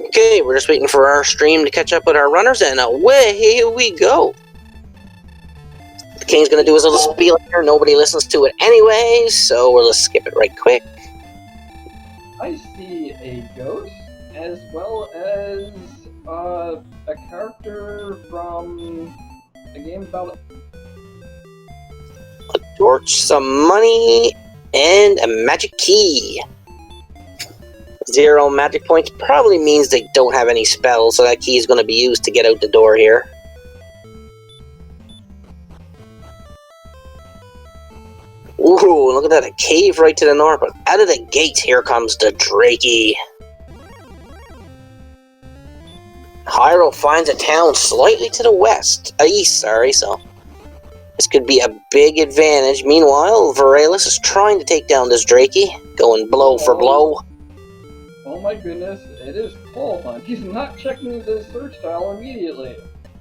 Okay, we're just waiting for our stream to catch up with our runners, and away we go. The King's gonna do his little spiel here. Nobody listens to it anyway, so we'll just skip it right quick. I see a ghost, as well as a character from a game about A torch, some money, and a magic key. 0 magic points probably means they don't have any spells, so that key is going to be used to get out the door here. Ooh, look at that, a cave right to the north, but out of the gates here comes the Drakey. Hyrule finds a town slightly to the east, so this could be a big advantage. Meanwhile, Vriaeliss is trying to take down this Drakey, going blow for blow. Oh my goodness, it is Paul Hunt. He's not checking the search tile immediately.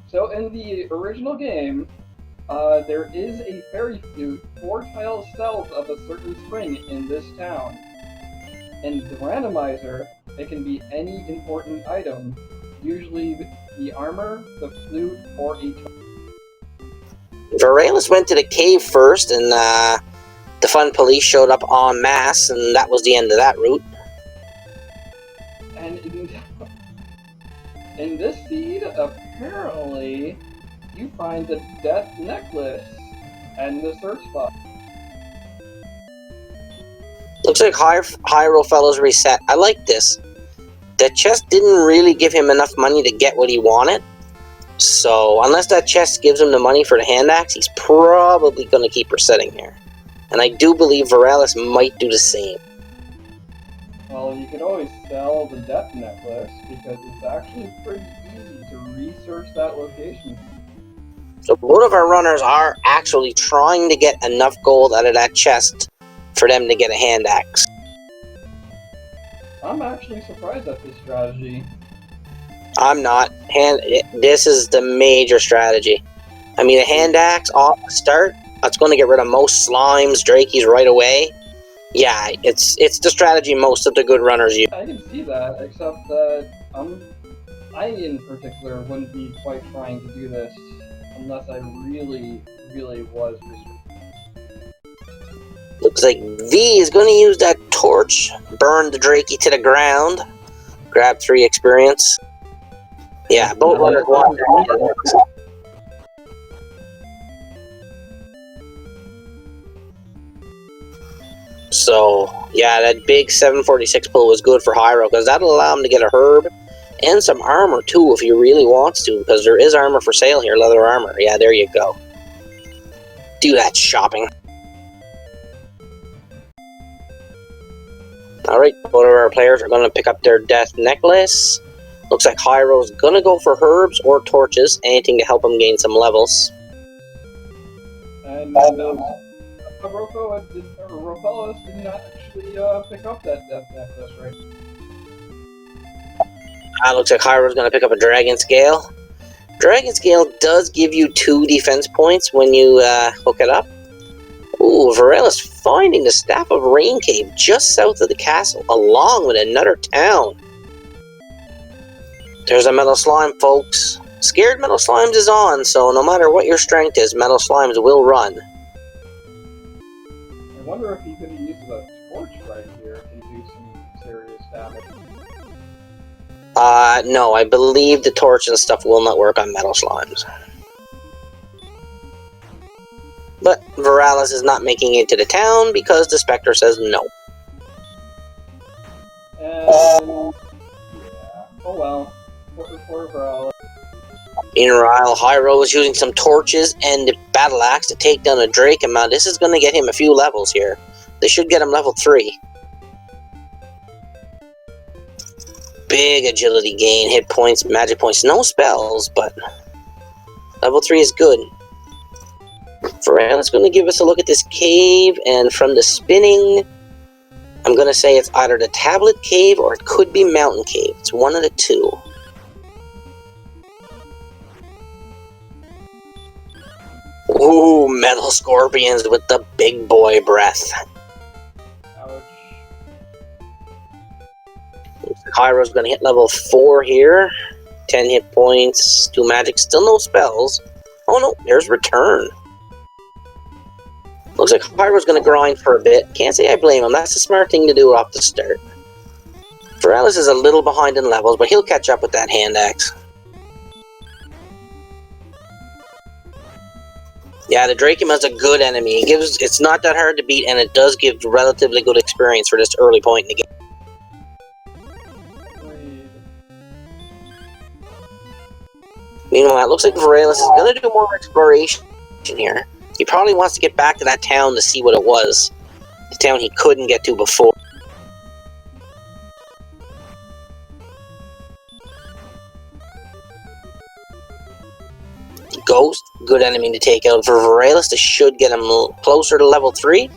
So in the original game, there is a fairy flute 4 tiles south of a certain spring in this town. In the randomizer, it can be any important item, usually the armor, the flute, or a Vriaeliss went to the cave first, and the fun police showed up en masse, and that was the end of that route. And in this seed, apparently, you find the death necklace and the search spot. Looks like HighRofellos reset. I like this. The chest didn't really give him enough money to get what he wanted. So, unless that chest gives him the money for the hand axe, he's probably going to keep resetting here. And I do believe Vriaeliss might do the same. Well, you could always sell the death necklace, because it's actually pretty easy to research that location. So both of our runners are actually trying to get enough gold out of that chest for them to get a hand axe. I'm actually surprised at this strategy. I'm not. This is the major strategy. I mean, a hand axe off the start, that's going to get rid of most slimes, drakeys right away. Yeah, it's the strategy most of the good runners use. I can see that, except that I in particular wouldn't be quite trying to do this unless I really, really was restricted. Looks like V is going to use that torch, burn the drakey to the ground, grab 3 experience. Yeah, both runners want that. So, yeah, that big 746 pull was good for Hyrule, because that'll allow him to get a herb and some armor, too, if he really wants to, because there is armor for sale here, leather armor. Yeah, there you go. Do that shopping. Alright, both of our players are going to pick up their death necklace. Looks like Hyro's going to go for herbs or torches, anything to help him gain some levels. And HighRofellos did not actually pick up that death necklace, right? Looks like Hyro's going to pick up a Dragon Scale. Dragon Scale does give you 2 defense points when you hook it up. Ooh, Vriaeliss finding the Staff of Rain Cave just south of the castle, along with another town. There's a Metal Slime, folks. Scared Metal Slimes is on, so no matter what your strength is, Metal Slimes will run. I wonder if he could use the torch right here to do some serious damage. No, I believe the torch and stuff will not work on Metal Slimes. But Vriaeliss is not making it to the town because the Spectre says no. And yeah, oh well. For Vriaeliss. Meanwhile, Hyrule is using some torches and the battle axe to take down a Drake amount. This is going to get him a few levels here. They should get him level 3. Big agility gain, hit points, magic points, no spells, but level 3 is good. Vriaeliss going to give us a look at this cave, and from the spinning, I'm going to say it's either the Tablet Cave or it could be Mountain Cave. It's one of the 2. Ooh, metal scorpions with the big boy breath. Ouch. Hyro's gonna hit level 4 here. 10 hit points, 2 magic, still no spells. Oh no, there's return. Looks like Hyro's gonna grind for a bit. Can't say I blame him, that's a smart thing to do off the start. Vriaeliss is a little behind in levels, but he'll catch up with that hand axe. Yeah, the Drakeum is a good enemy. It's not that hard to beat, and it does give relatively good experience for this early point in the game. Meanwhile, it looks like Vriaeliss is going to do more exploration here. He probably wants to get back to that town to see what it was. The town he couldn't get to before. Ghost, good enemy to take out for Vriaeliss. This should get him closer to level 3.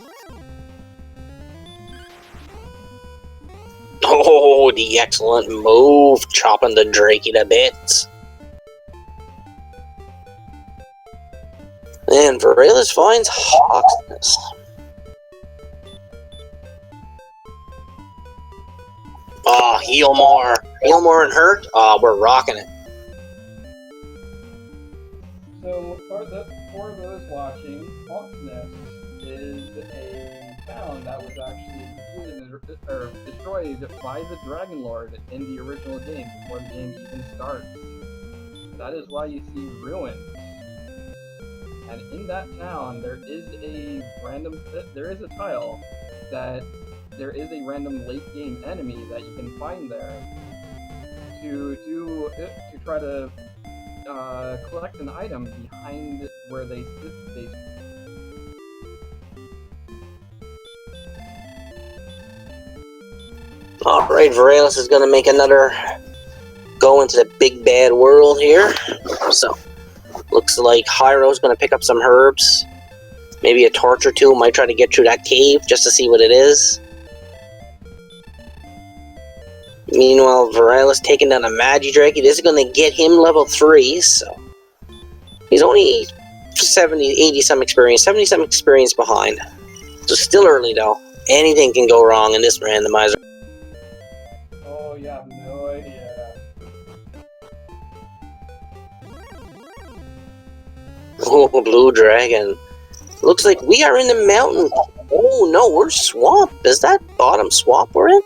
Oh, the excellent move, chopping the Drakey to bits. And Vriaeliss finds Hawksness. Ah, heal more. Heal more and hurt? Ah, we're rocking it. So, for those watching, Hawksness is a town that was actually destroyed by the Dragon Lord in the original game before the game even starts. That is why you see ruins. And in that town, there is a tile that there is a random late game enemy that you can find there to try to collect an item behind where they sit. Alright, Vriaeliss is going to make another go into the big bad world here. So, looks like HighRo's going to pick up some herbs. Maybe a torch or two. Might try to get through that cave just to see what it is. Meanwhile, Vriaeliss taking down a Magi-Drakey. This is going to get him level 3, so... He's only 80 some experience behind. So still early though. Anything can go wrong in this randomizer. Oh, you have no idea. Oh, Blue Dragon. Looks like we are in the mountain. Oh no, we're swamp. Is that bottom swamp we're in?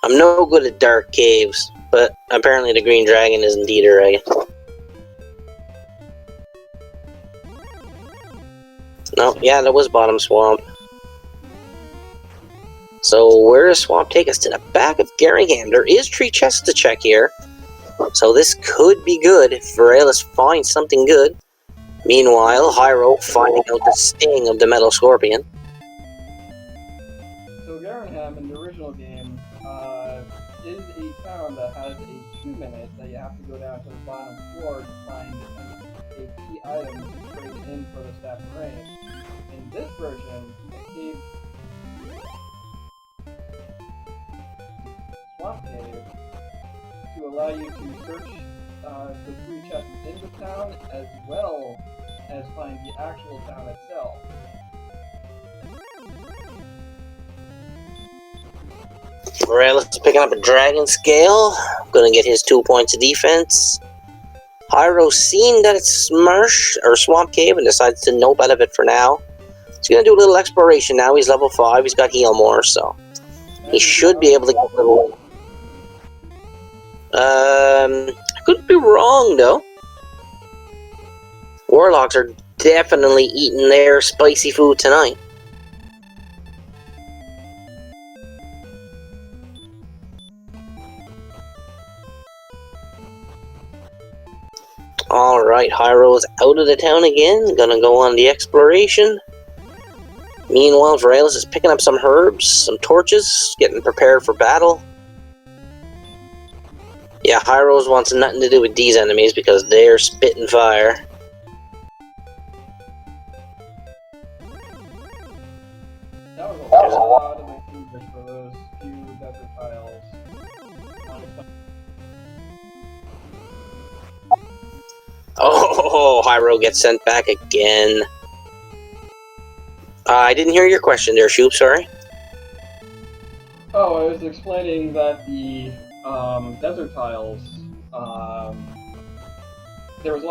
I'm no good at dark caves, but apparently the green dragon is indeed a dragon. No, yeah, that was bottom swamp. So where does swamp take us? To the back of Garringham. There is tree chests to check here. So this could be good if Vriaeliss finds something good. Meanwhile, HighRo finding out the sting of the metal scorpion. So Garringham in the original game is a town that has a 2-minute that you have to go down to the bottom floor to find a key item to trade in for the Staff of Rain. In this version, a cave, swamp cave, to allow you to search the 3 chests in the town as well as find the actual town itself. Vriaeliss is picking up a dragon scale. Gonna get his 2 points of defense. HighRo seen that it's Marsh or Swamp Cave and decides to nope out of it for now. He's gonna do a little exploration now. He's level 5. He's got heal more, so he should be able to get a little. I could be wrong though. Warlocks are definitely eating their spicy food tonight. Alright, HighRo is out of the town again, gonna go on the exploration. Meanwhile, Vriaeliss is picking up some herbs, some torches, getting prepared for battle. Yeah, HighRo wants nothing to do with these enemies because they're spitting fire. That was a lot of improvement for those few desert tiles. Oh, HighRo gets sent back again. I didn't hear your question there, Shoop, sorry. Oh, I was explaining that the desert tiles, there was a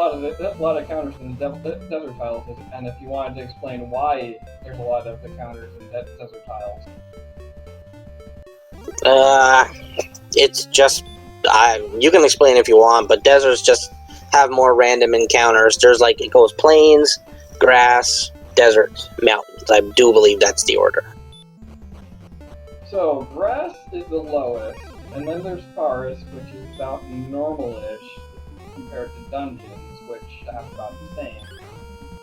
lot of counters in the desert tiles, and if you wanted to explain why there's a lot of the counters in desert tiles. It's just, you can explain if you want, but deserts just have more random encounters. There's like, it goes plains, grass, desert, mountains. I do believe that's the order. So, grass is the lowest, and then there's forest, which is about normal-ish compared to dungeons, which have about the same.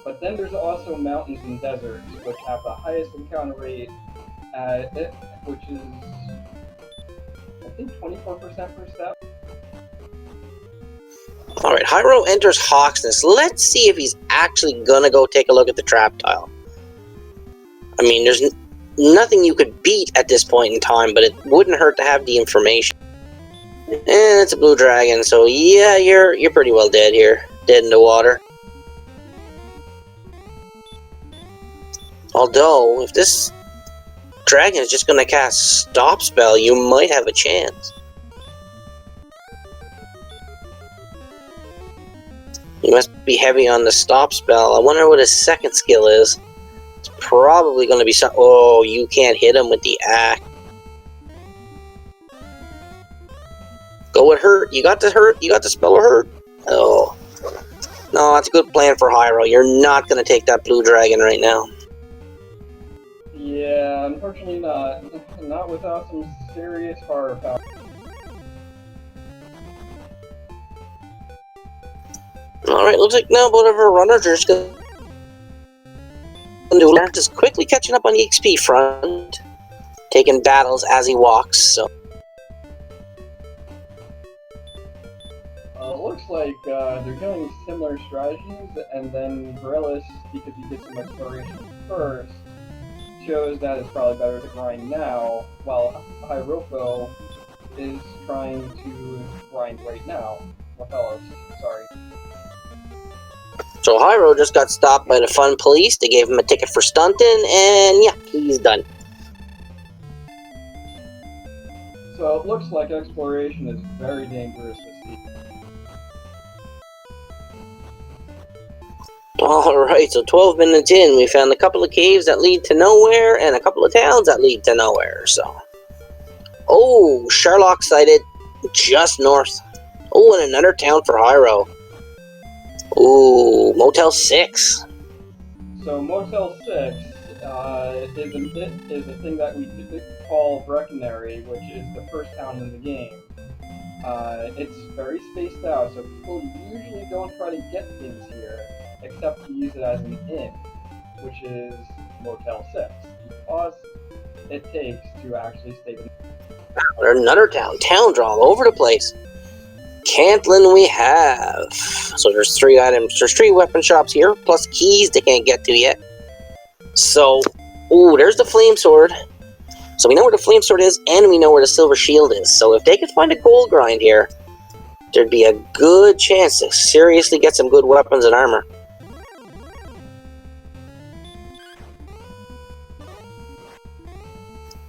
But then there's also mountains and deserts, which have the highest encounter rate, which is, I think, 24% per step. Alright, Hyro enters Hawksness. Let's see if he's actually gonna go take a look at the trap tile. I mean, there's nothing you could beat at this point in time, but it wouldn't hurt to have the information. And it's a blue dragon, so yeah, you're pretty well dead here. Dead in the water. Although, if this dragon is just gonna cast Stop Spell, you might have a chance. He must be heavy on the Stop Spell. I wonder what his second skill is. It's probably going to be some... Oh, you can't hit him with the axe. Go with hurt. You got the hurt. You got the spell of hurt. Oh. No, that's a good plan for Hyro. You're not going to take that blue dragon right now. Yeah, unfortunately not. Not without some serious firepower. Alright, looks like now both of our runners are just going to do just quickly catching up on the XP front, taking battles as he walks, so. It looks like they're doing similar strategies, and then Vriaeliss, because he did some exploration first, shows that it's probably better to grind now, while HighRofellos is trying to grind right now. HighRofellos, sorry. So Hyro just got stopped by the fun police. They gave him a ticket for stunting, and yeah, he's done. So it looks like exploration is very dangerous this season. Alright, so 12 minutes in, we found a couple of caves that lead to nowhere, and a couple of towns that lead to nowhere, so. Oh, Sherlock sighted just north. Oh, and another town for Hyro. Ooh, Motel 6. So Motel 6 is a thing that we call Breckenary, which is the first town in the game. It's very spaced out, so people usually don't try to get things here, except to use it as an inn, which is Motel 6, because it takes to actually stay in. There's another town. Towns are all over the place. Cantlin we have. So there's 3 items. There's 3 weapon shops here, plus keys they can't get to yet. So, ooh, there's the flame sword. So we know where the flame sword is, and we know where the silver shield is. So if they could find a gold grind here, there'd be a good chance to seriously get some good weapons and armor.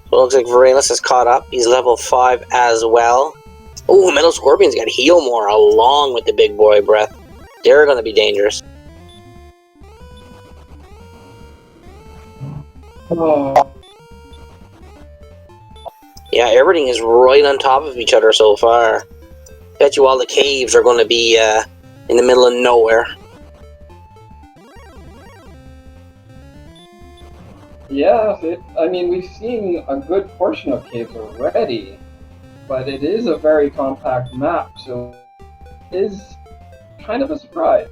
So it looks like Vriaeliss is caught up. He's level 5 as well. Oh, Metal Scorpion's got heal more along with the big boy breath. They're going to be dangerous. Oh. Yeah, everything is right on top of each other so far. Bet you all the caves are going to be in the middle of nowhere. Yeah, I mean, we've seen a good portion of caves already. But it is a very compact map, so it is kind of a surprise.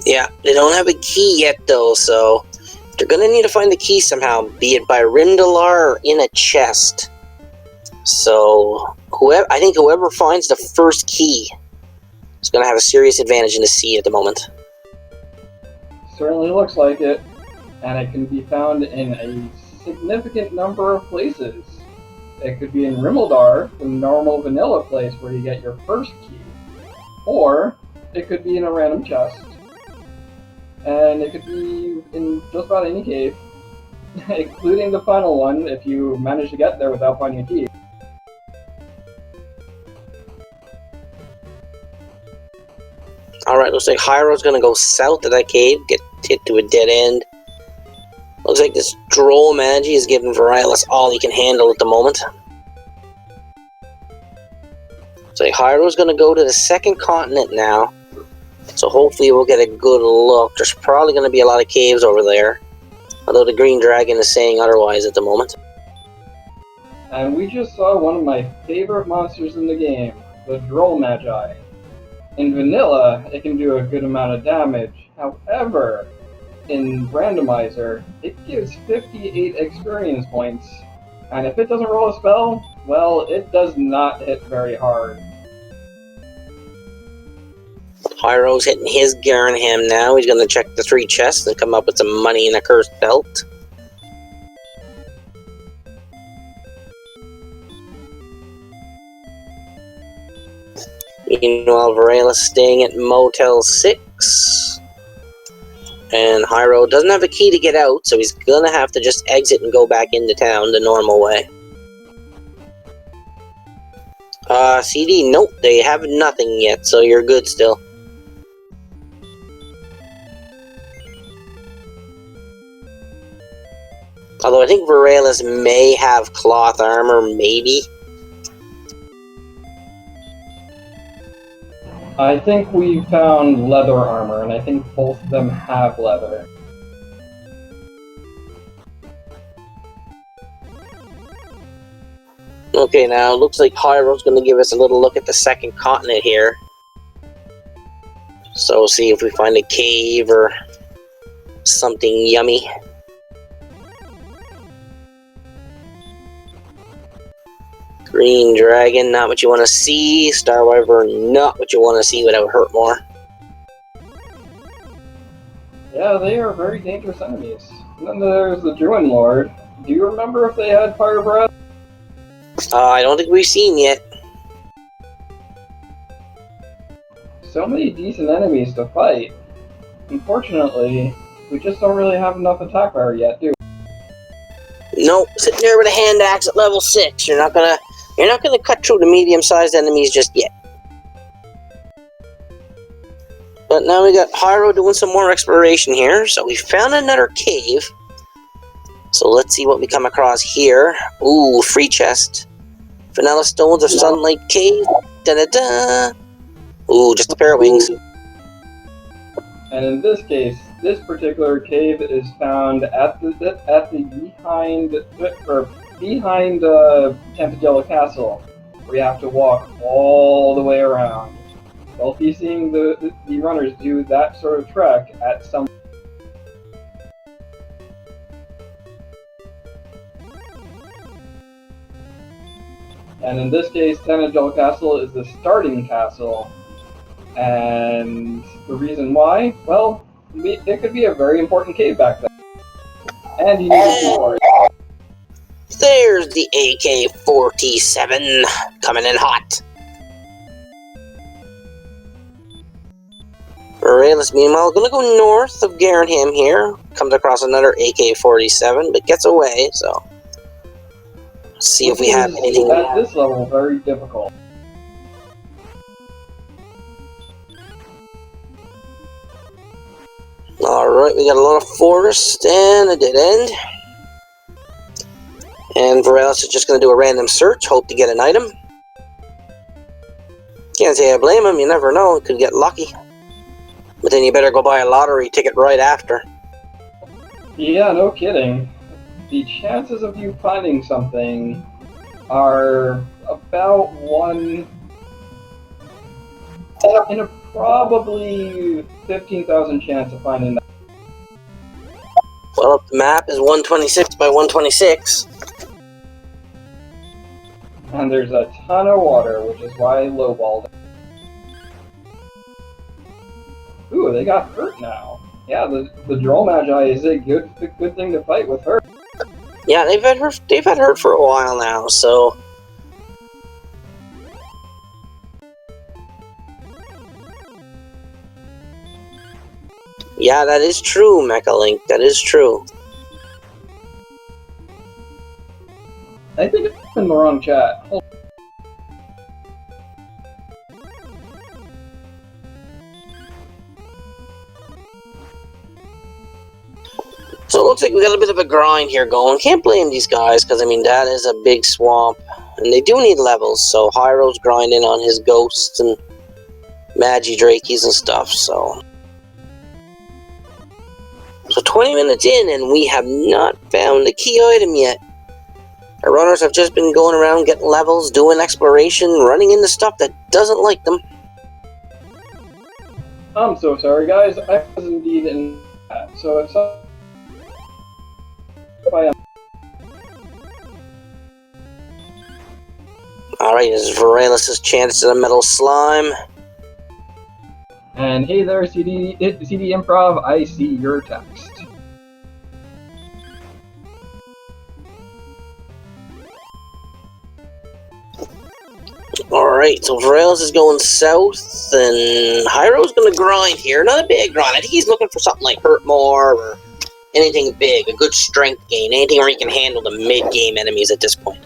Yeah, they don't have a key yet though, so they're gonna need to find the key somehow, be it by Rindalar or in a chest. So, I think whoever finds the first key is going to have a serious advantage in the sea at the moment. Certainly looks like it, and it can be found in a significant number of places. It could be in Rimmeldar, the normal vanilla place where you get your first key. Or it could be in a random chest. And it could be in just about any cave, including the final one if you manage to get there without finding a key. Alright, looks like HighRo's gonna go south of that cave, get hit to a dead end. Looks like this droll Magi is giving Vriaeliss all he can handle at the moment. So HighRo's gonna go to the second continent now. So hopefully we'll get a good look. There's probably gonna be a lot of caves over there. Although the green dragon is saying otherwise at the moment. And we just saw one of my favorite monsters in the game, the Droll Magi. In vanilla, it can do a good amount of damage. However, in Randomizer, it gives 58 experience points. And if it doesn't roll a spell, well, it does not hit very hard. HighRo's hitting his Garanham now. He's going to check the 3 chests and come up with some money in a cursed belt. Meanwhile, Vriaeliss staying at Motel 6. And HighRo doesn't have a key to get out, so he's going to have to just exit and go back into town the normal way. CD, nope, they have nothing yet, so you're good still. Although I think Vriaeliss may have cloth armor, maybe. I think we found leather armor, and I think both of them have leather. Okay, now it looks like HighRo's going to give us a little look at the second continent here. So we'll see if we find a cave or something yummy. Green Dragon, not what you want to see. Star Wyvern, not what you want to see without hurt more. Yeah, they are very dangerous enemies. And then there's the Druid Lord. Do you remember if they had fire breath? I don't think we've seen yet. So many decent enemies to fight. Unfortunately, we just don't really have enough attack power yet, do we? Nope, sitting there with a hand axe at level 6. You're not gonna cut through the medium-sized enemies just yet. But now we got HighRo doing some more exploration here. So we found another cave. So let's see what we come across here. Ooh, free chest. Vanilla Stones of Sunlight Cave. Da-da-da. Ooh, just a pair of wings. And in this case, this particular cave is found at the behind Temptagello Castle, where you have to walk all the way around. We'll be seeing the runners do that sort of trek at some. And in this case, Temptagello Castle is the starting castle. And the reason why? Well, it could be a very important cave back then. And you need a key for it. There's the AK-47 coming in hot. Vriaeliss, meanwhile, gonna go north of Garanham here. Comes across another AK-47, but gets away, so. Let's see if we have anything. At this level, very difficult. Alright, we got a lot of forest and a dead end. And Vriaeliss is just going to do a random search, hope to get an item. Can't say I blame him, you never know, could get lucky. But then you better go buy a lottery ticket right after. Yeah, no kidding. The chances of you finding something are about 1 in a probably 15,000 chance of finding that. Well, the map is 126 by 126. And there's a ton of water, which is why I lowballed it. Ooh, they got hurt now. Yeah, the Droll Magi is a good thing to fight with her. Yeah, they've had her for a while now, so. Yeah, that is true, Mecha Link. That is true. I think I'm in the wrong chat. Hold So it looks like we got a bit of a grind here going. Can't blame these guys, because, I mean, that is a big swamp. And they do need levels, so HighRo's grinding on his ghosts and Magi Drakies and stuff, so. So 20 minutes in, and we have not found the key item yet. Our runners have just been going around getting levels, doing exploration, running into stuff that doesn't like them. I'm so sorry, guys. I was indeed in that. So if I am. Alright, this is Vriaeliss' chance at a metal slime. And hey there, CD Improv, I see your text. Alright, so Vriaeliss is going south, and HighRo's gonna grind here. Not a big grind. I think he's looking for something like Hurt More, or anything big, a good strength gain, anything where he can handle the mid-game enemies at this point.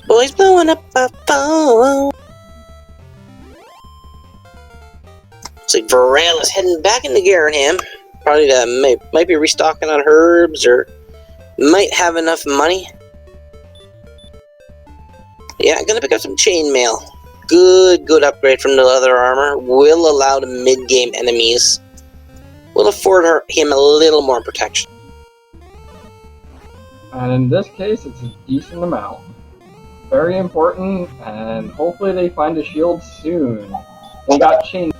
Boys blowing up a phone. Looks like Vriaeliss heading back into Garanham. Probably might be restocking on herbs, or might have enough money. Yeah, gonna pick up some chainmail. Good upgrade from the leather armor. Will allow the mid-game enemies. Will afford him a little more protection. And in this case, it's a decent amount. Very important, and hopefully they find a shield soon. We got chain.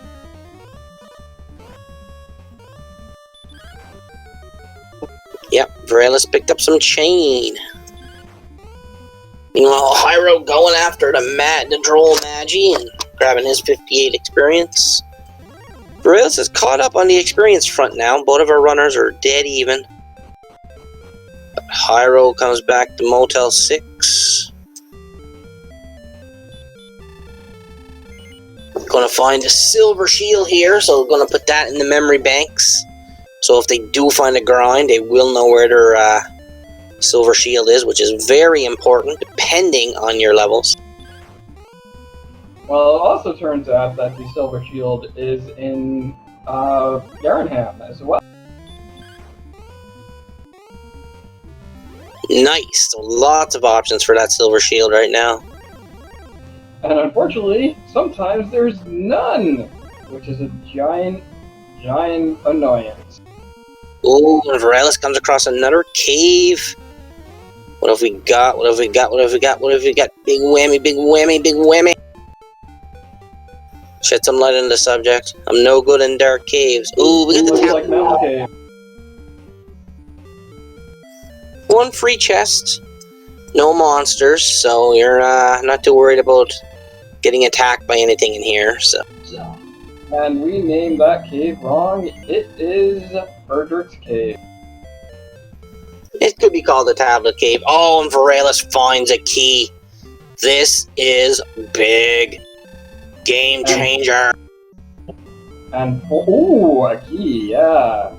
Yep, Vriaeliss picked up some chain. Meanwhile, HighRo going after the droll Magi and grabbing his 58 experience. Vriaeliss is caught up on the experience front now. Both of our runners are dead even. But HighRo comes back to Motel 6. Gonna find a silver shield here, so gonna put that in the memory banks. So if they do find a grind, they will know where their silver shield is, which is very important, depending on your levels. Well, it also turns out that the silver shield is in Garanham as well. Nice. So lots of options for that silver shield right now. And unfortunately, sometimes there's none, which is a giant annoyance. Ooh, and Vriaeliss comes across another cave. What have we got? What have we got? What have we got? What have we got? Big whammy, big whammy, big whammy. Shed some light on the subject. I'm no good in dark caves. Ooh, we got the Looks like Mountain Cave. one free chest. No monsters, so you're not too worried about getting attacked by anything in here. So. And we named that cave wrong. It is Frederick's Cave. It could be called a tablet cave. Oh, and Vriaeliss finds a key. This is big. Game changer. And ooh, a key, yeah.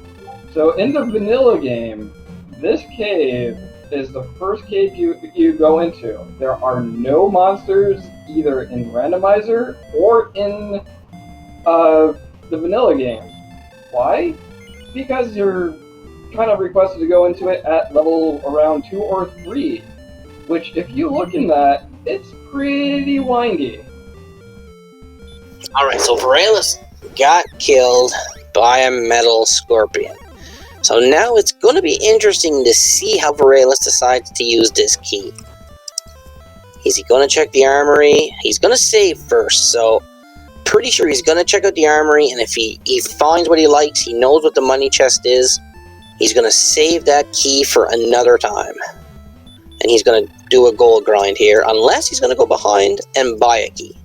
So in the vanilla game, this cave is the first cave you go into. There are no monsters either in Randomizer or in the vanilla game. Why? Because you're kind of requested to go into it at level around 2 or 3, which if you look in that, it's pretty windy. Alright, so Vriaeliss got killed by a metal scorpion. So now it's going to be interesting to see how Vriaeliss decides to use this key. Is he going to check the armory? He's going to save first, so pretty sure he's going to check out the armory, and if he finds what he likes, he knows what the money chest is, he's going to save that key for another time. and he's going to do a gold grind here, unless he's going to go behind and buy a key.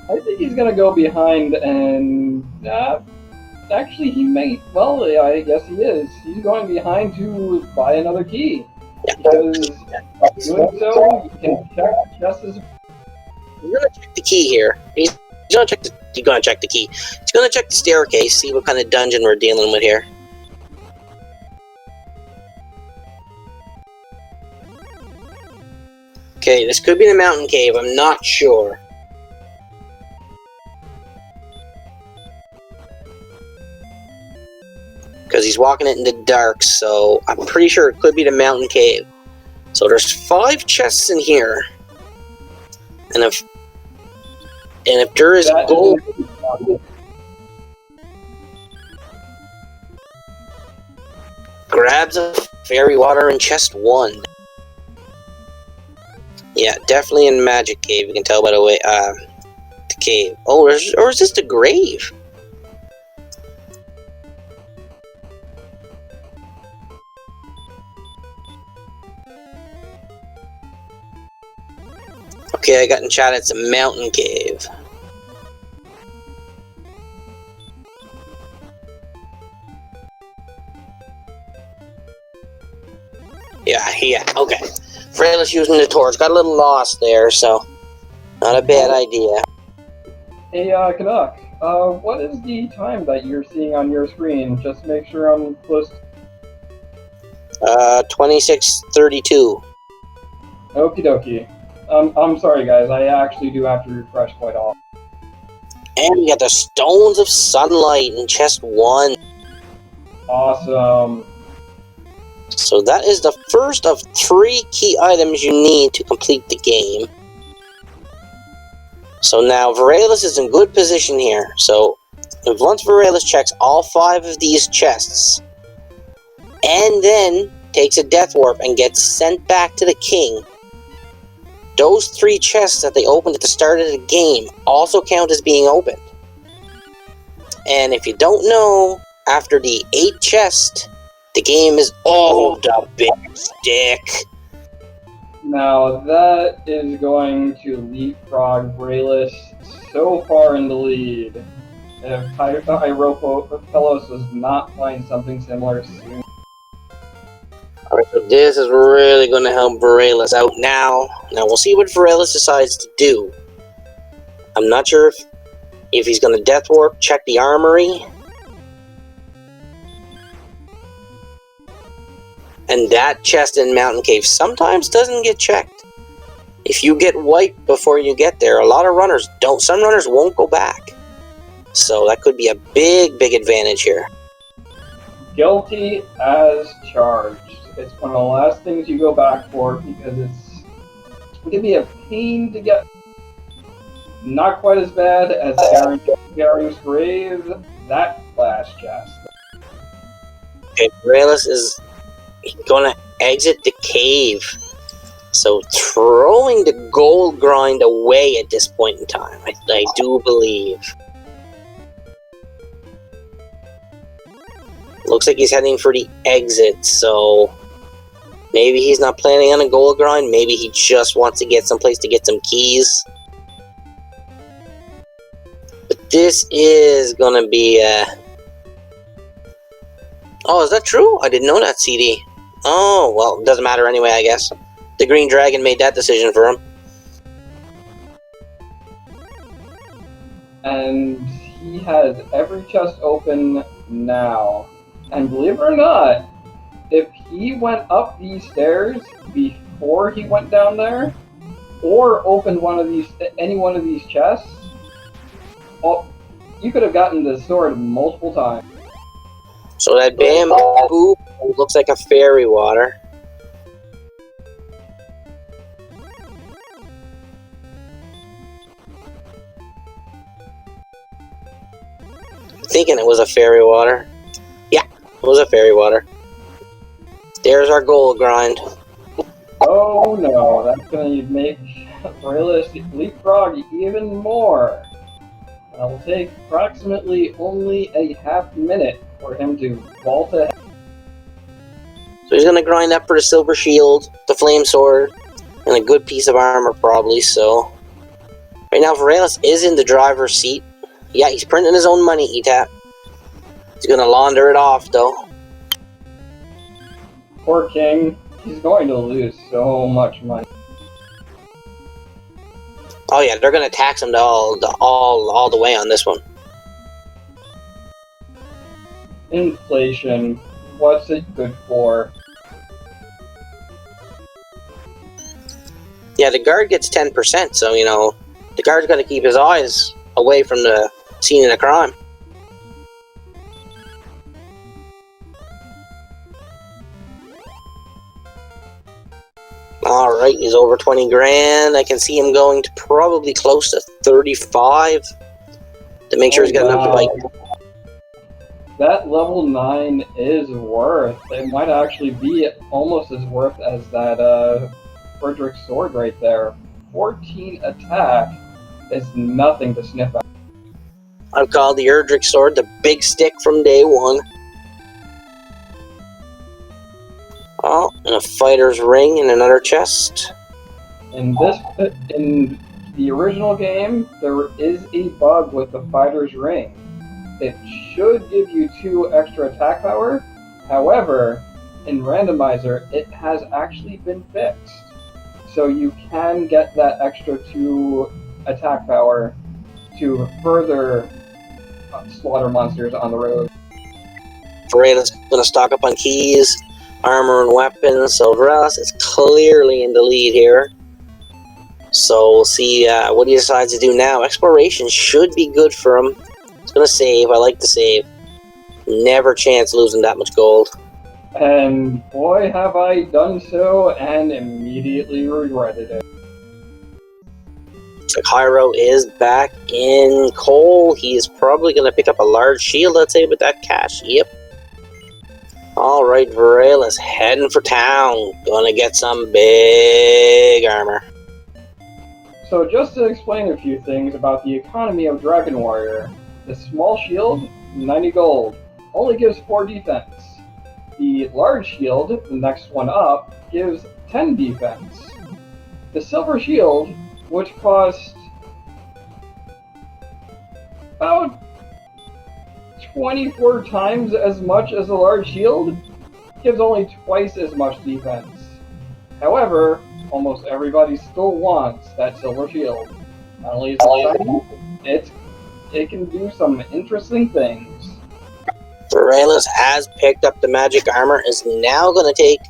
I think he's gonna go behind and actually he may. Well, I guess he is. He's going behind to buy another key because doing so you can check just as. He's gonna check the key here. He's gonna check the key. He's gonna check the staircase, see what kind of dungeon we're dealing with here. Okay, this could be the mountain cave. I'm not sure. Because he's walking it in the dark, so I'm pretty sure it could be the mountain cave. So there's 5 chests in here, and if there is gold, grabs a fairy water in chest 1. Yeah, definitely in Magic Cave. You can tell by the way the cave. Oh, or is this the grave? Okay, I got in chat, it's a mountain cave. Yeah, okay. Vriaeliss using the torch. Got a little lost there, so not a bad idea. Hey, Canuck, what is the time that you're seeing on your screen? Just make sure I'm close. 26:32. Okie dokie. I'm sorry, guys. I actually do have to refresh quite often. And we got the Stones of Sunlight in chest 1. Awesome. So that is the first of 3 key items you need to complete the game. So now Vriaeliss is in good position here. So once Vriaeliss checks all 5 of these chests, and then takes a death warp and gets sent back to the king, those 3 chests that they opened at the start of the game also count as being opened. And if you don't know, after the 8th chest, the game is the big stick. Now that is going to leapfrog Vriaeliss so far in the lead. If HighRofellos does not find something similar soon. Alright, so this is really going to help Vriaeliss out now. Now we'll see what Vriaeliss decides to do. I'm not sure if he's going to death warp, check the armory. And that chest in Mountain Cave sometimes doesn't get checked. If you get wiped before you get there, a lot of runners don't. Some runners won't go back. So that could be a big advantage here. Guilty as charged. It's one of the last things you go back for because it can be a pain to get. Not quite as bad as Gary's grave. That last chest. Okay, Vriaeliss is going to exit the cave. So throwing the gold grind away at this point in time, I do believe. Looks like he's heading for the exit, so maybe he's not planning on a gold grind. Maybe he just wants to get someplace to get some keys. But this is gonna be oh, is that true? I didn't know that, CD. Oh, well, it doesn't matter anyway, I guess. The Green Dragon made that decision for him. And he has every chest open now. And believe it or not, if he went up these stairs before he went down there, or opened any one of these chests, you could have gotten the sword multiple times. So that bamboo looks like a fairy water. Thinking it was a fairy water. Yeah, it was a fairy water. There's our gold grind. Oh no, that's going to make Vriaeliss leapfrog even more. It'll take approximately only a half minute for him to vault ahead. So he's gonna grind up for the silver shield, the flame sword, and a good piece of armor probably, so... Right now, Vriaeliss is in the driver's seat. Yeah, he's printing his own money, ETAP. He's gonna launder it off, though. Poor King. He's going to lose so much money. Oh yeah, they're gonna tax him to all the way on this one. Inflation. What's it good for? Yeah, the guard gets 10%, so, you know, the guard's got to keep his eyes away from the scene of the crime. Alright, he's over 20 grand. I can see him going to probably close to 35 to make sure he's got enough to bite. That level 9 is worth. It might actually be almost as worth as that Frederick sword right there. 14 attack is nothing to sniff at. I've called the Erdrick sword the big stick from day one. Oh, and a fighter's ring in another chest. In the original game, there is a bug with the fighter's ring. It should give you 2 extra attack power. However, in Randomizer, it has actually been fixed. So you can get that extra 2 attack power to further slaughter monsters on the road. Vriaeliss is going to stock up on keys, armor, and weapons, so Vriaeliss is clearly in the lead here. So we'll see what he decides to do now. Exploration should be good for him. He's going to save. I like to save. Never chance losing that much gold. And boy, have I done so and immediately regretted it. Looks like Hyro is back in coal. He is probably going to pick up a large shield, I'd say, with that cash. Yep. Alright, Vriaeliss heading for town. Gonna get some big armor. So just to explain a few things about the economy of Dragon Warrior, the small shield, 90 gold, only gives 4 defense. The large shield, the next one up, gives 10 defense. The silver shield, which costs about 24 times as much as a large shield, gives only twice as much defense. However, almost everybody still wants that silver shield. Not only is it shiny, it can do some interesting things. Vriaeliss has picked up the magic armor, is now going to take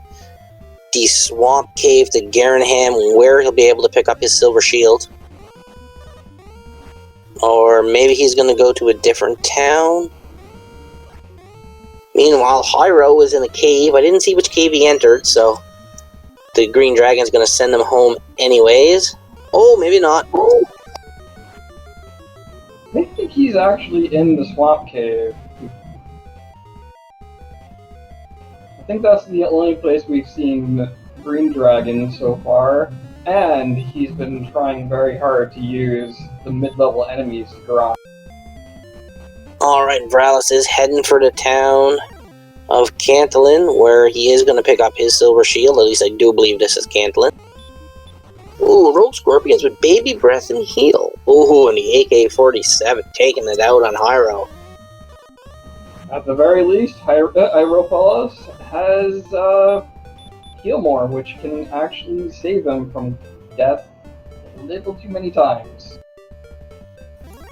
the swamp cave to Garenham, where he'll be able to pick up his silver shield. Or maybe he's going to go to a different town. Meanwhile, Hyro is in a cave. I didn't see which cave he entered, so the green dragon's going to send him home anyways. Oh, maybe not. I think he's actually in the swamp cave. I think that's the only place we've seen green dragons so far, and he's been trying very hard to use the mid-level enemies to grind. Alright, Vriaeliss is heading for the town of Cantillon, where he is going to pick up his silver shield. At least I do believe this is Cantillon. Ooh, rogue scorpions with baby breath and heal. Ooh, and the AK-47 taking it out on Hyro. At the very least, HighRofellos has heal more, which can actually save him from death a little too many times.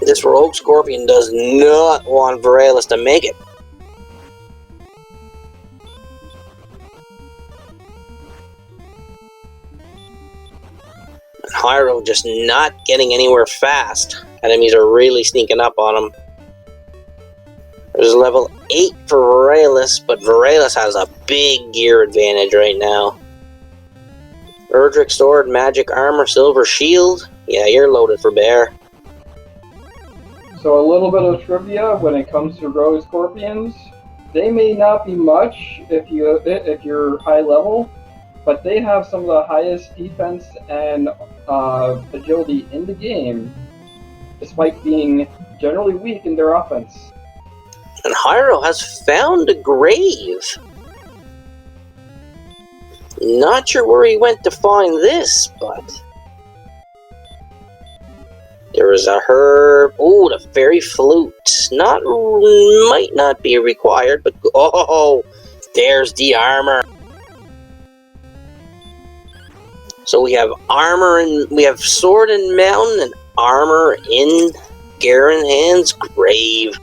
This rogue scorpion does not want Vriaeliss to make it. And Hyro just not getting anywhere fast. Enemies are really sneaking up on him. There's level 8 for Vriaeliss, but Vriaeliss has a big gear advantage right now. Erdrick sword, magic armor, silver shield. Yeah, you're loaded for bear. So a little bit of trivia when it comes to rogue scorpions. They may not be much if you're high level, but they have some of the highest defense and agility in the game, despite being generally weak in their offense. And Hyro has found a grave. Not sure where he went to find this, but... There is a herb. Oh, the fairy flute. Might not be required, but... Oh, there's the armor. So we have armor and we have sword in mountain and armor in Garanhan's grave.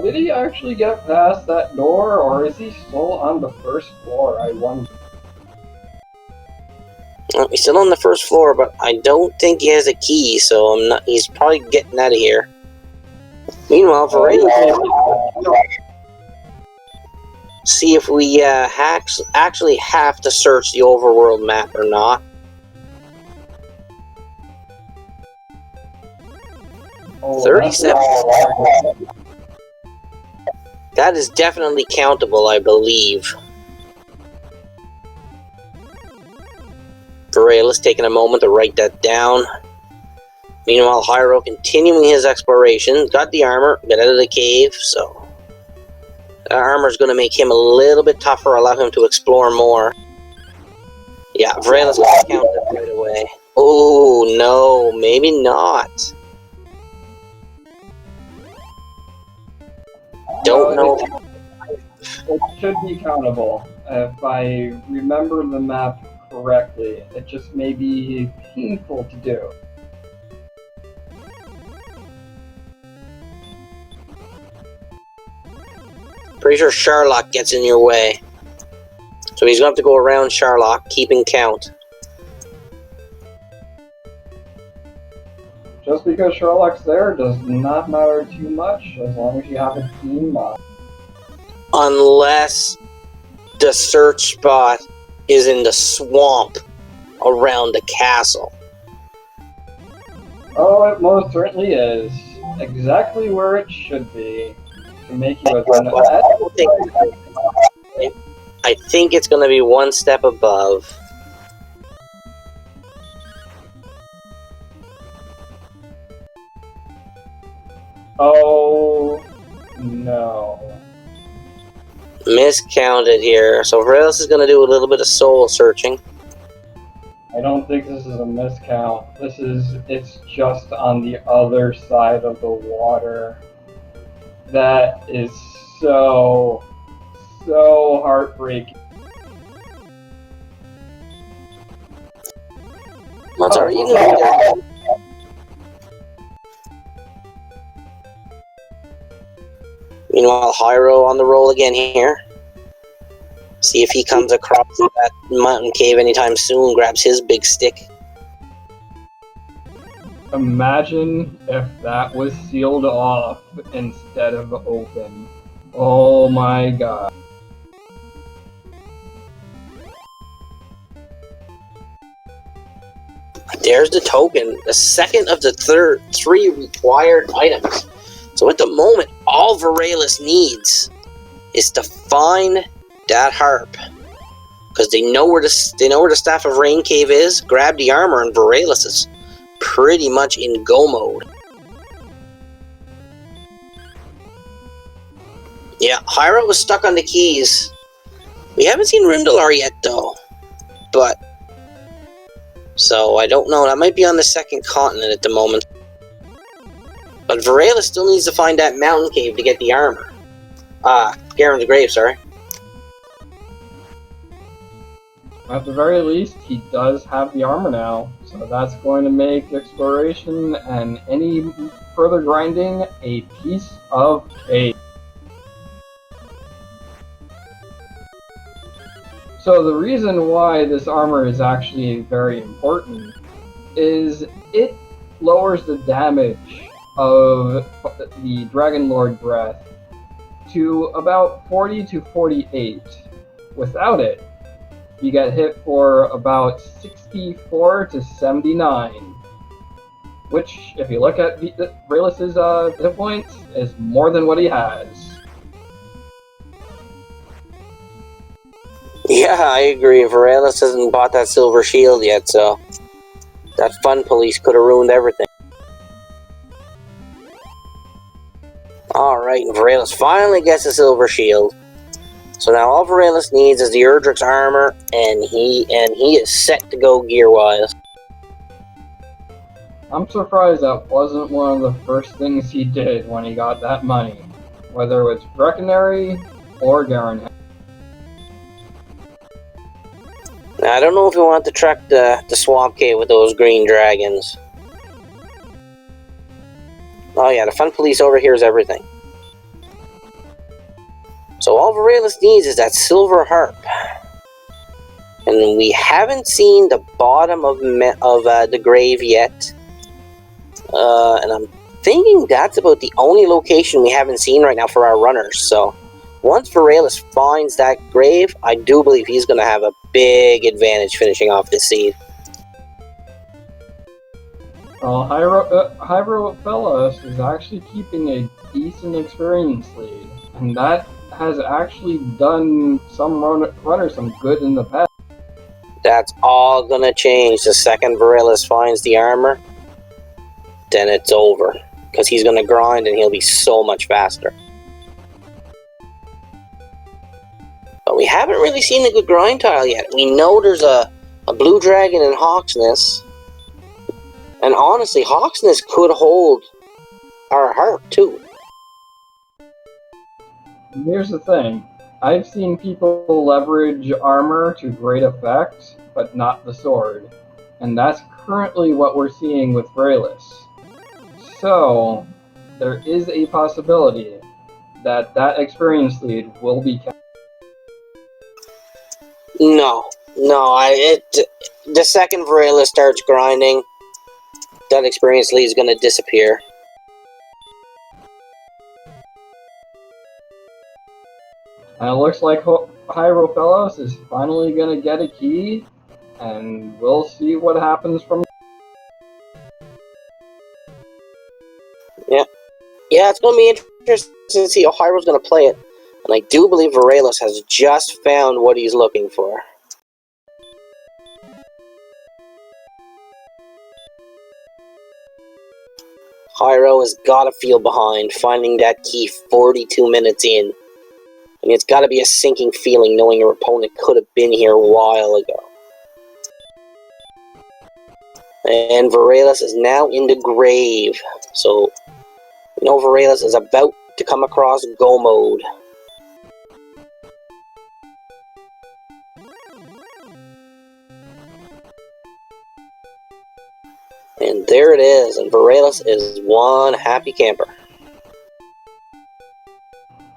Did he actually get past that door, or is he still on the first floor? I wonder. Well, he's still on the first floor, but I don't think he has a key, so he's probably getting out of here. Meanwhile, Vriaeliss, see if we actually have to search the overworld map or not. Oh, 37. That is definitely countable, I believe. Vriaeliss taking a moment to write that down. Meanwhile, Hyro continuing his exploration. Got the armor, got out of the cave, so... That armor is going to make him a little bit tougher, allow him to explore more. Yeah, Vriaeliss got counted right away. Oh, no, maybe not. Don't know. It should be countable. If I remember the map correctly, it just may be painful to do. Pretty sure Sherlock gets in your way. So he's going to have to go around Sherlock, keeping count. Just because Sherlock's there does not matter too much, as long as you have a team up. Unless the search spot is in the swamp around the castle. Oh, it most certainly is. Exactly where it should be. To make you as I think it's going to be one step above. Oh, no. Miscounted here. So Vriaeliss is going to do a little bit of soul searching. I don't think this is a miscount. It's just on the other side of the water. That is so heartbreaking. Well, sorry, you can do that. Meanwhile, Hyro on the roll again here. See if he comes across that mountain cave anytime soon, grabs his big stick. Imagine if that was sealed off instead of open. Oh my god. There's the token, the second of the three required items. So at the moment, all Vriaeliss needs is to find that harp. Because they know where the Staff of Rain cave is, grab the armor, and Vriaeliss is pretty much in go mode. Yeah, Hyro was stuck on the keys. We haven't seen Rimdalar yet, though. But... So, I don't know. That might be on the second continent at the moment. But Vriaeliss still needs to find that mountain cave to get the armor. Garen's grave, sorry. At the very least, he does have the armor now, so that's going to make exploration and any further grinding a piece of cake. So the reason why this armor is actually very important is it lowers the damage of the Dragon Lord Breath to about 40 to 48. Without it, you get hit for about 64 to 79, which, if you look at Vriaeliss's hit points, is more than what he has. Yeah, I agree. Vriaeliss hasn't bought that silver shield yet, so that fun police could have ruined everything. Alright, Vriaeliss finally gets a silver shield. So now all Vriaeliss needs is the Erdrick's armor, and he is set to go gear-wise. I'm surprised that wasn't one of the first things he did when he got that money, whether it's Breckenary or Garen. Now, I don't know if we want to track the Swamp Cave with those green dragons. Oh yeah, the Fun Police overhears everything. So all Vriaeliss needs is that silver harp. And we haven't seen the bottom of the grave yet. And I'm thinking that's about the only location we haven't seen right now for our runners. So once Vriaeliss finds that grave, I do believe he's going to have a big advantage finishing off this seed. HighRofellos is actually keeping a decent experience lead, and that has actually done some runners some good in the past. That's all going to change the second Vriaeliss finds the armor. Then it's over, because he's going to grind and he'll be so much faster. But we haven't really seen a good grind tile yet. We know there's a blue dragon in Hawksness. And honestly, Hawksness could hold our harp too. Here's the thing. I've seen people leverage armor to great effect, but not the sword. And that's currently what we're seeing with Vriaeliss. So, there is a possibility that that experience lead will be kept. No. The second Vriaeliss starts grinding, that experience lead is going to disappear. And it looks like HighRofellos is finally going to get a key, and we'll see what happens from. Yeah, it's going to be interesting to see how Hyro's going to play it. And I do believe Vriaeliss has just found what he's looking for. Hyro has got to feel behind, finding that key 42 minutes in. And it's got to be a sinking feeling knowing your opponent could have been here a while ago. And Vriaeliss is now in the grave. So, you know Vriaeliss is about to come across go mode. And there it is, and Vriaeliss is one happy camper.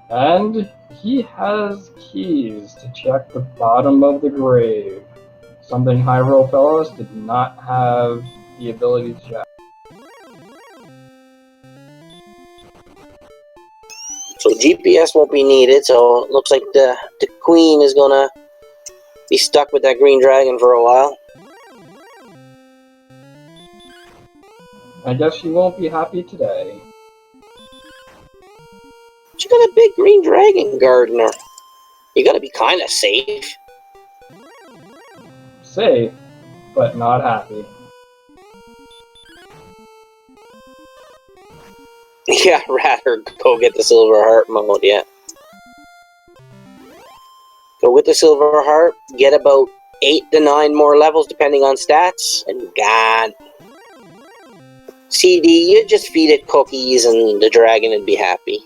And he has keys to check the bottom of the grave, something HighRofellos did not have the ability to check. So GPS won't be needed, so it looks like the queen is gonna be stuck with that green dragon for a while. I guess she won't be happy today. She got a big green dragon gardener. You gotta be kinda safe. Safe, but not happy. Yeah, rather go get the silver heart mode, yeah. Go with the silver heart, get about 8 to 9 more levels depending on stats, and God. CD, you just feed it cookies and the dragon would be happy.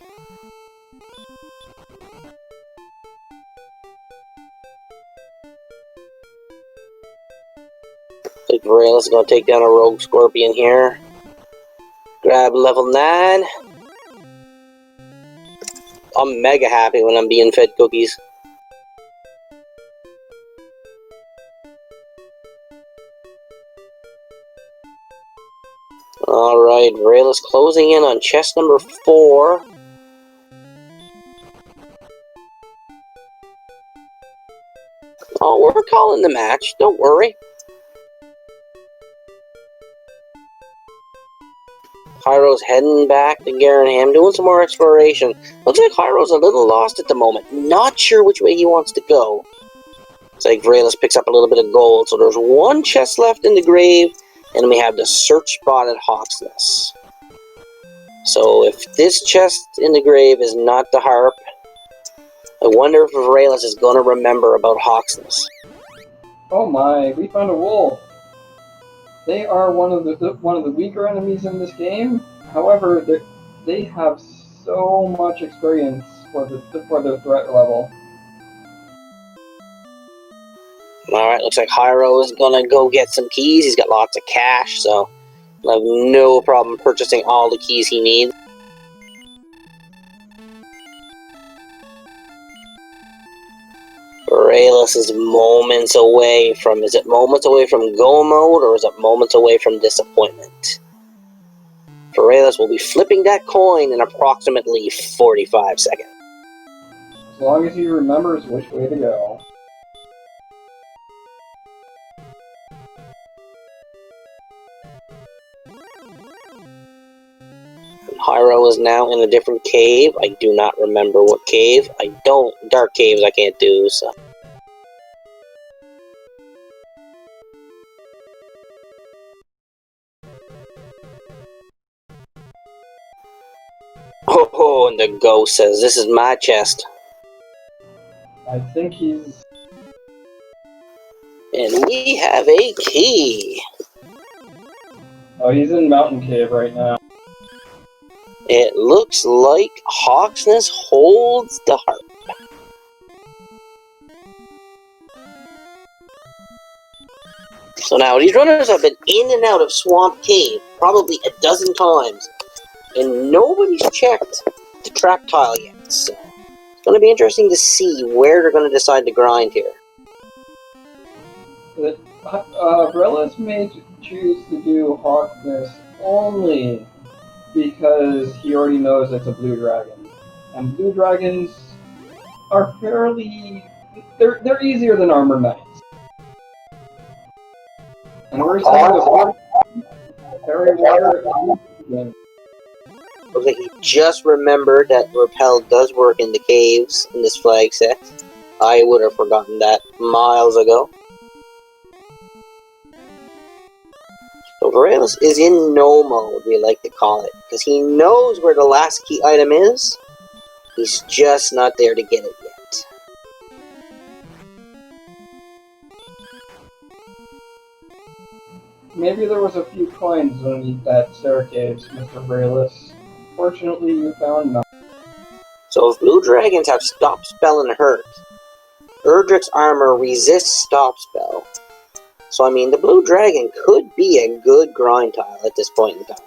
Like Vriaeliss is going to take down a rogue scorpion here. Grab level 9. I'm mega happy when I'm being fed cookies. Alright, Vriaeliss closing in on chest number 4. Oh, we're calling the match, don't worry. Hyro's heading back to Garenham, doing some more exploration. Looks like Hyro's a little lost at the moment. Not sure which way he wants to go. It's like Vriaeliss picks up a little bit of gold. So there's one chest left in the grave, and we have the search spot at Hawksness. So if this chest in the grave is not the harp, I wonder if Vriaeliss is going to remember about Hawksness. Oh my, we found a wolf. They are one of the weaker enemies in this game. However, they have so much experience for their threat level. Alright, looks like Hyro is gonna go get some keys. He's got lots of cash, so he'll have no problem purchasing all the keys he needs. Vriaeliss is moments away from... Is it moments away from go mode, or is it moments away from disappointment? Vriaeliss will be flipping that coin in approximately 45 seconds. As long as he remembers which way to go. Hyro is now in a different cave. I do not remember what cave. Dark caves I can't do, so. Oh, and the ghost says, "This is my chest." I think he's... And we have a key. Oh, he's in Mountain Cave right now. It looks like Hawksness holds the harp. So now, these runners have been in and out of Swamp Cave probably a dozen times, and nobody's checked the track tile yet, so it's going to be interesting to see where they're going to decide to grind here. Vriaeliss may choose to do Hawksness only because he already knows it's a blue dragon. And blue dragons are fairly... They're easier than armored knights. And we're seeing a very rare... Looks like he just remembered that Repel does work in the caves in this flag set. I would have forgotten that miles ago. So Vriaeliss is in no mode, we like to call it, because he knows where the last key item is. He's just not there to get it yet. Maybe there was a few coins underneath that staircase, Mr. Vriaeliss. Fortunately, you found none. So if blue dragons have Stop Spell and Hurt, Erdrick's armor resists Stop Spell. So I mean, the blue dragon could be a good grind tile at this point in time.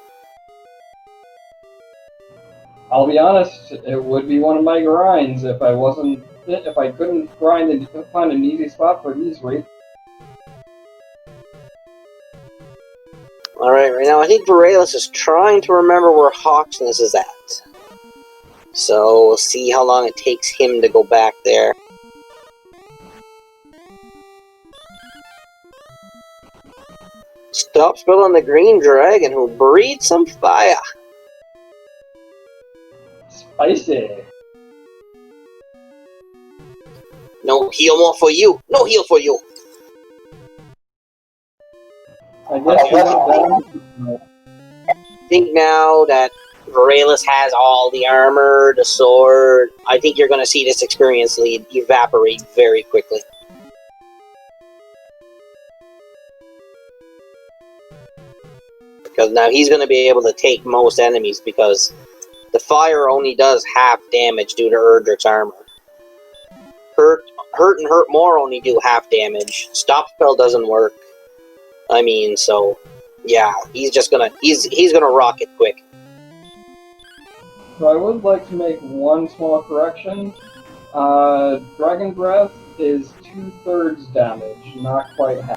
I'll be honest, it would be one of my grinds if I couldn't grind and find an easy spot for these rates. Alright, right now I think Vriaeliss is trying to remember where Hawksness is at. So we'll see how long it takes him to go back there. Stop Spell on the green dragon who breathes some fire. Spicy. No heal more for you. No heal for you. I guess you I think now that Vriaeliss has all the armor, the sword, I think you're going to see this experience lead evaporate very quickly. Because now he's going to be able to take most enemies because the fire only does half damage due to Erdrick's armor. Hurt and Hurt More only do half damage. Stop Spell doesn't work. I mean, so yeah, he's gonna rock it quick. So I would like to make one small correction. Dragon Breath is 2/3 damage, not quite half.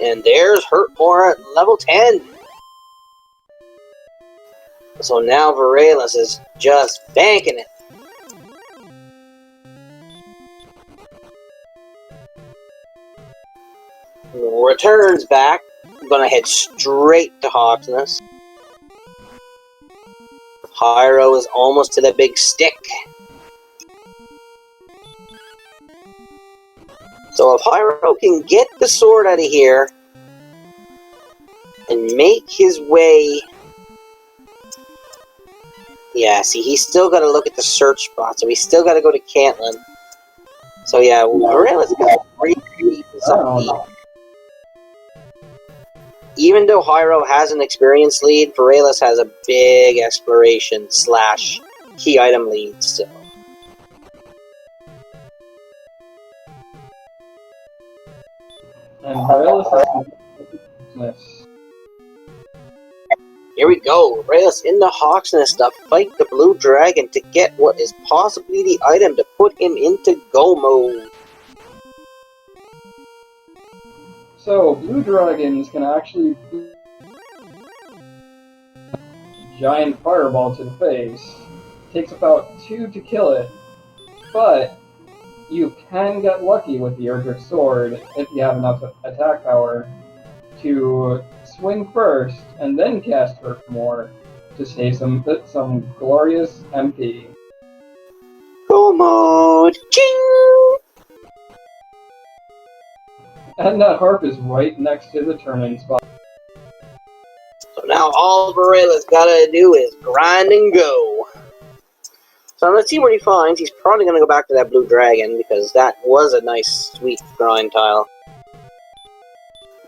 And there's Hurt More at level 10. So now Vriaeliss is just banking it. Returns back. I'm gonna head straight to Hawksness. Hyro is almost to the big stick. So if Hyro can get the sword out of here and make his way... Yeah, see, he's still got to look at the search spot, so he's still got to go to Caitlin. So yeah, Vriaeliss got 3 something. Even though Hyro has an experience lead, Vriaeliss has a big exploration / key item lead, so. And Vriaeliss is Here we go, Vriaeliss in the Hawk's Nest to fight the blue dragon to get what is possibly the item to put him into go mode. So, blue dragons can actually do a giant fireball to the face. Takes about 2 to kill it, but you can get lucky with the Erdrick Sword if you have enough attack power to swing first and then cast Hurt More to save some glorious MP. Go mode! Ching! And that harp is right next to the turning spot. So now all Vriaeliss gotta do is grind and go. So let's see what he finds. He's probably gonna go back to that blue dragon because that was a nice, sweet grind tile.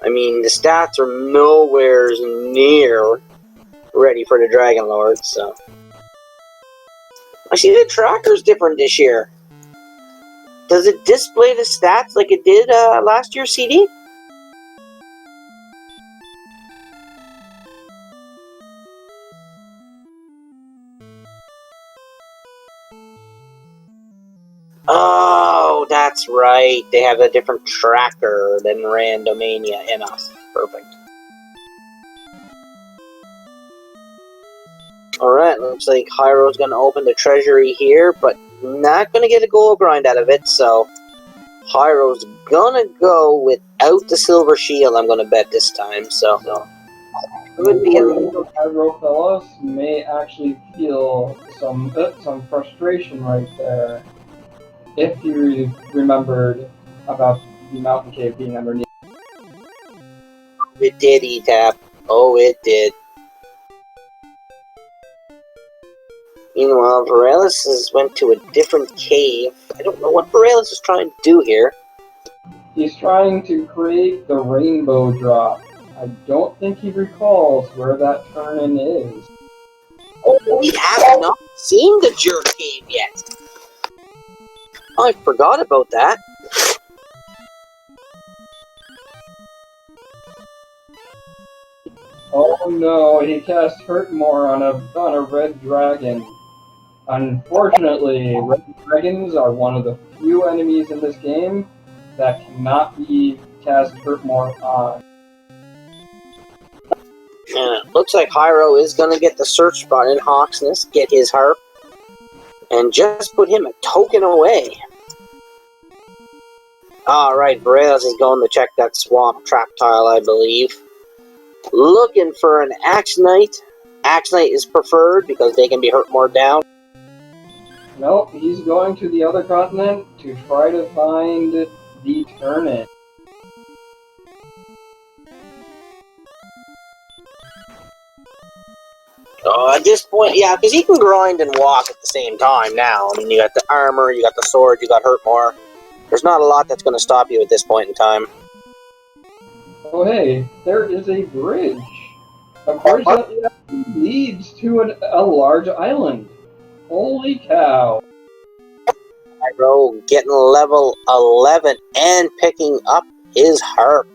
I mean, the stats are nowhere near ready for the Dragon Lord, so. I see the tracker's different this year. Does it display the stats like it did last year's CD? Oh, that's right. They have a different tracker than Randomania in us. Perfect. Alright, looks like HighRo's gonna open the treasury here, but not gonna get a gold grind out of it, so HighRo's gonna go without the silver shield, I'm gonna bet this time, so it would be a little... HighRofellos may actually feel some frustration right there if you remembered about the mountain cave being underneath. It did, E-Tap. Oh, it did. Meanwhile, Vriaeliss went to a different cave. I don't know what Vriaeliss is trying to do here. He's trying to create the rainbow drop. I don't think he recalls where that turn-in is. Oh, we have not seen the jerk cave yet. I forgot about that. Oh no, he cast Hurt More on a red dragon. Unfortunately, red dragons are one of the few enemies in this game that cannot be cast Hurt More on. And it looks like HighRo is going to get the search spot in Hawk's Nest, get his harp, and just put him a token away. Alright, Vriaeliss is going to check that swamp trap tile, I believe. Looking for an Axonite. Axonite is preferred because they can be hurt more down. Nope, he's going to the other continent to try to find the turn-in. At this point, yeah, because he can grind and walk at the same time now. I mean, you got the armor, you got the sword, you got hurt more. There's not a lot that's going to stop you at this point in time. Oh hey, there is a bridge. A bridge that leads to a large island. Holy cow. HighRo getting level 11 and picking up his harp.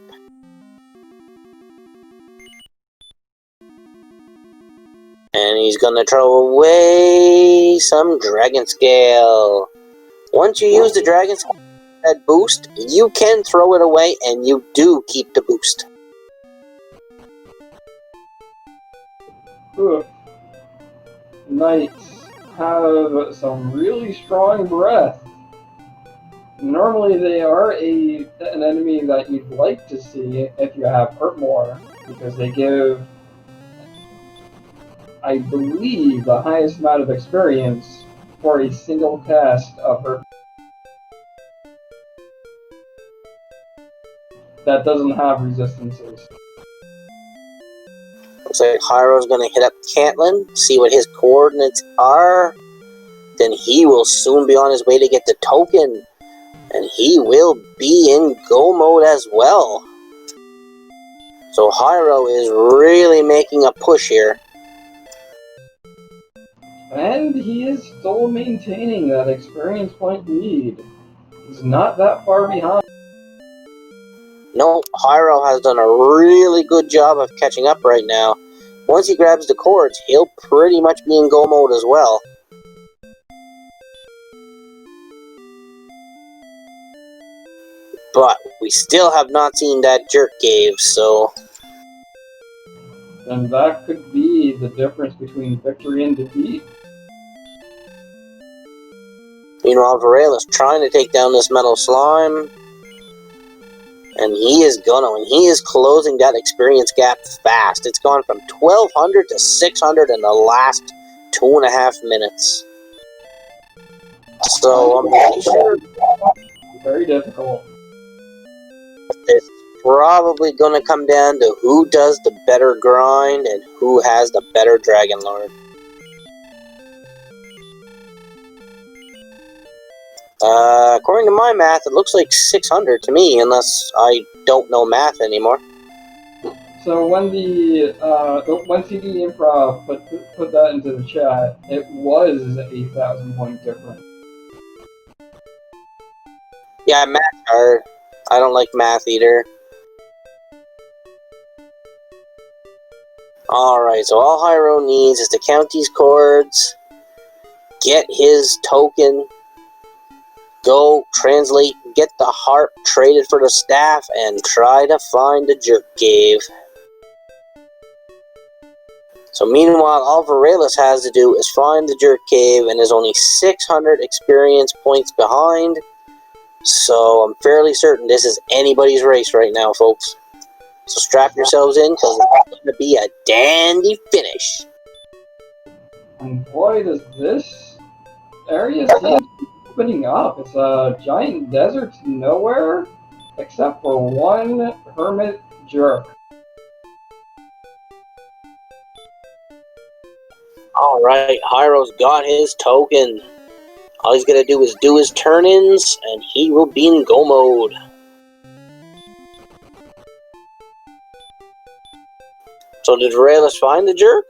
And he's gonna throw away some Dragon Scale. Once you use the Dragon Scale, that boost, you can throw it away and you do keep the boost. Oof. Knights have some really strong breath. Normally they are an enemy that you'd like to see if you have Hurt More, because they give, I believe, the highest amount of experience for a single cast of Hurt that doesn't have resistances. Looks like HighRo's gonna hit up Cantlin, see what his coordinates are. Then he will soon be on his way to get the token. And he will be in go mode as well. So Hyro is really making a push here. And he is still maintaining that experience point lead. He's not that far behind. No, Hyro has done a really good job of catching up right now. Once he grabs the cords, he'll pretty much be in go mode as well. But we still have not seen that jerk gave, so... And that could be the difference between victory and defeat. Meanwhile, Vriaeliss trying to take down this metal slime. And he is gonna, and he is closing that experience gap fast. It's gone from 1,200 to 600 in the last 2.5 minutes. So I'm pretty sure Very difficult. it's probably gonna come down to who does the better grind and who has the better Dragon Lord. According to my math, it looks like 600 to me, unless I don't know math anymore. So when when CD Improv put that into the chat, it was a 1,000-point difference. Yeah, math's hard. I don't like math either. Alright, so all Hyro needs is to count these chords, get his token, go, translate, get the harp, trade it for the staff, and try to find the jerk cave. So meanwhile, all Vriaeliss has to do is find the jerk cave and is only 600 experience points behind. So I'm fairly certain this is anybody's race right now, folks. So strap yourselves in, because it's going to be a dandy finish. And boy, does this area seem to be opening up. It's a giant desert to nowhere, except for one hermit jerk. Alright, Hyro's got his token. All he's going to do is do his turn-ins, and he will be in go mode. So did Vriaeliss find the jerk?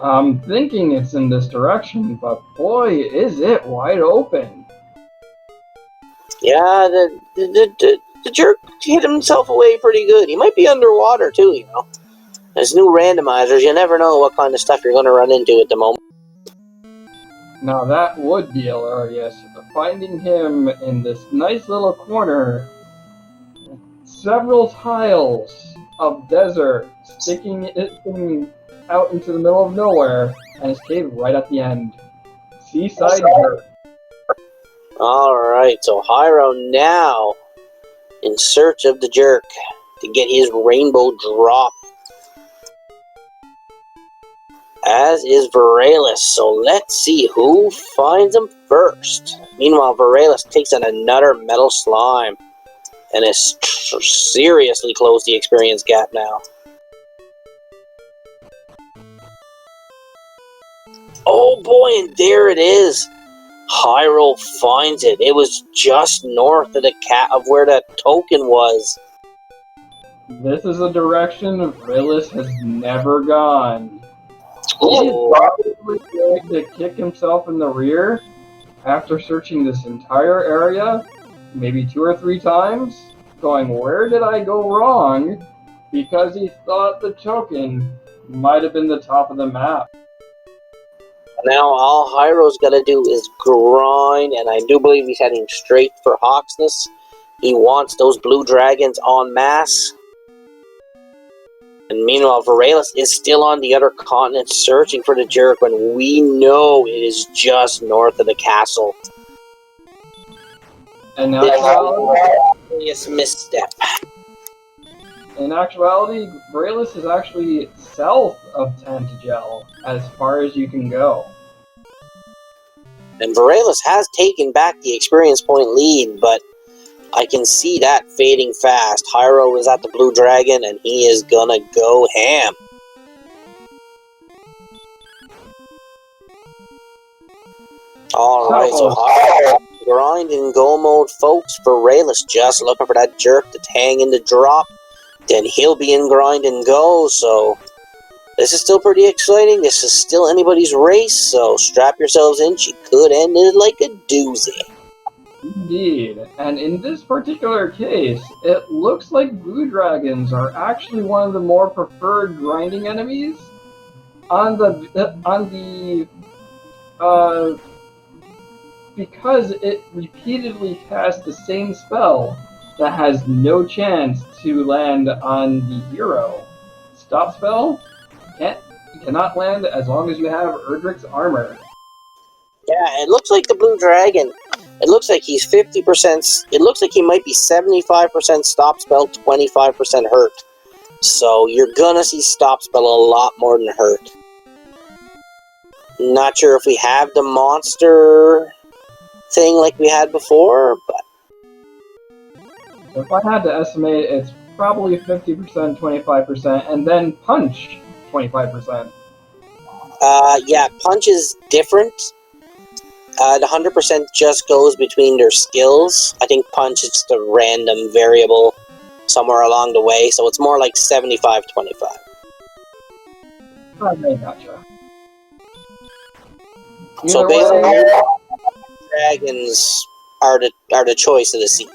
I'm thinking it's in this direction, but boy, is it wide open. Yeah, the jerk hit himself away pretty good. He might be underwater too, you know. There's new randomizers, you never know what kind of stuff you're going to run into at the moment. Now that would be hilarious. Finding him in this nice little corner, several tiles of desert sticking out into the middle of nowhere, and his cave right at the end. Seaside jerk. Alright, so Hyro now in search of the jerk to get his rainbow drop. As is Vriaeliss, so let's see who finds him first. Meanwhile, Vriaeliss takes on another metal slime and is seriously closed the experience gap now. Oh boy, and there it is. Hyro finds it. It was just north of of where that token was. This is a direction Vriaeliss has never gone. He is Oh. probably going to kick himself in the rear after searching this entire area, maybe 2 or 3 times, going, where did I go wrong? Because he thought the token might have been the top of the map. Now all Hyro's got to do is grind, and I do believe he's heading straight for Hawksness. He wants those blue dragons en masse. And meanwhile, Vriaeliss is still on the other continent searching for the jerk when we know it is just north of the castle. In actuality, Misstep. Vriaeliss is actually south of Tantagel, as far as you can go. And Vriaeliss has taken back the experience point lead, but I can see that fading fast. Hyro is at the blue dragon, and he is gonna go ham. Alright, so Hyro grind and go mode, folks. Vriaeliss just looking for that jerk to hang in the drop. Then he'll be in grind and go, so this is still pretty exciting. This is still anybody's race, so strap yourselves in. She could end it like a doozy. Indeed, and in this particular case, it looks like blue dragons are actually one of the more preferred grinding enemies. Because it repeatedly casts the same spell that has no chance to land on the hero. Stop spell cannot land as long as you have Erdrick's armor. Yeah, it looks like the blue dragon. It looks like he's 50%. It looks like he might be 75% stop spell, 25% hurt. So you're gonna see stop spell a lot more than hurt. Not sure if we have the monster thing like we had before, but So if I had to estimate, it's probably 50%, 25%, and then punch 25%. yeah, punch is different. The 100% just goes between their skills. I think punch is just a random variable somewhere along the way, so it's more like 75-25. Okay, gotcha. So basically, dragons are the choice of the seed.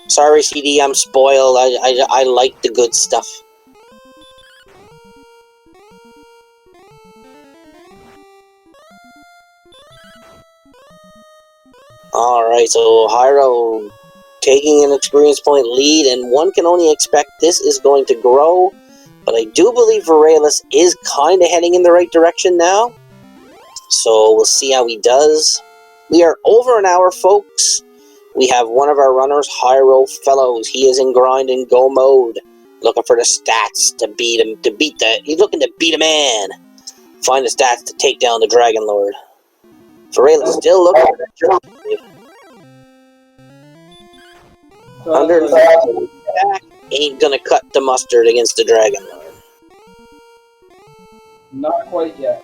Sorry, CD, I'm spoiled. I like the good stuff. Alright, so Hyro taking an experience point lead, and one can only expect this is going to grow, but I do believe Vriaeliss is kind of heading in the right direction now, so we'll see how he does. We are over an hour, folks. We have one of our runners, HighRofellos. He is in grind and go mode, looking for the stats to beat him, he's looking to beat a man. Find the stats to take down the Dragon Lord. Vriaeliss still looking for that jerk. 150 attack ain't gonna cut the mustard against the Dragon Lord. Not quite yet.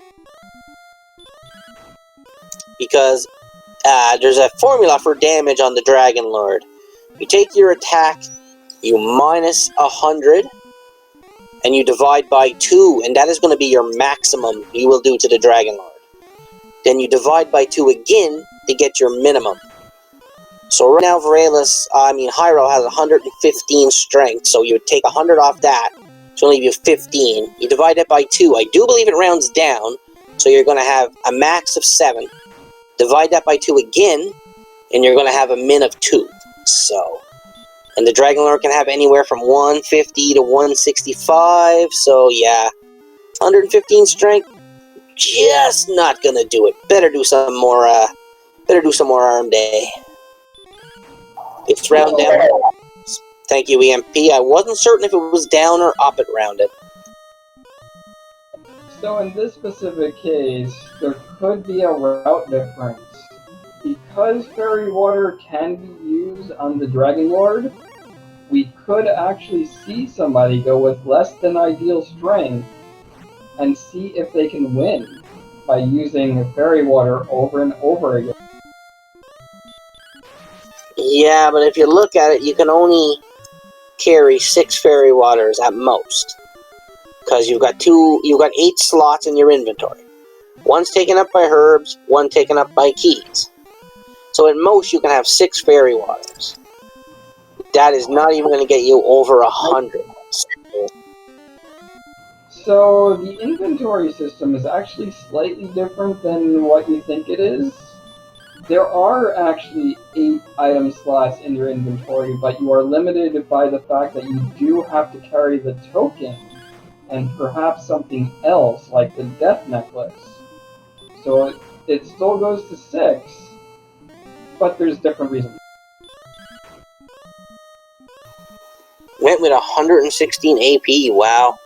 Because there's a formula for damage on the Dragon Lord. You take your attack, you minus 100, and you divide by 2, and that is going to be your maximum you will do to the Dragon Lord. Then you divide by 2 again to get your minimum. So right now, Hyro has 115 strength, so you would take 100 off that, so only leave you 15. You divide it by 2. I do believe it rounds down, so you're going to have a max of 7. Divide that by 2 again, and you're going to have a min of 2. So, and the Dragon Lord can have anywhere from 150 to 165, so yeah. 115 strength, just not going to do it. Better do some more Arm Day. It's round down. Thank you, EMP. I wasn't certain if it was down or up it rounded. So in this specific case, there could be a route difference. Because fairy water can be used on the Dragon Lord, we could actually see somebody go with less than ideal strength and see if they can win by using fairy water over and over again. Yeah, but if you look at it, you can only carry 6 fairy waters at most. Because you've got 8 slots in your inventory. One's taken up by herbs, one taken up by keys. So at most you can have 6 fairy waters. That is not even going to get you over 100. So the inventory system is actually slightly different than what you think it is. There are actually 8 item slots in your inventory, but you are limited by the fact that you do have to carry the token and perhaps something else like the death necklace. So it still goes to 6, but there's different reasons. Went with 116 AP, wow.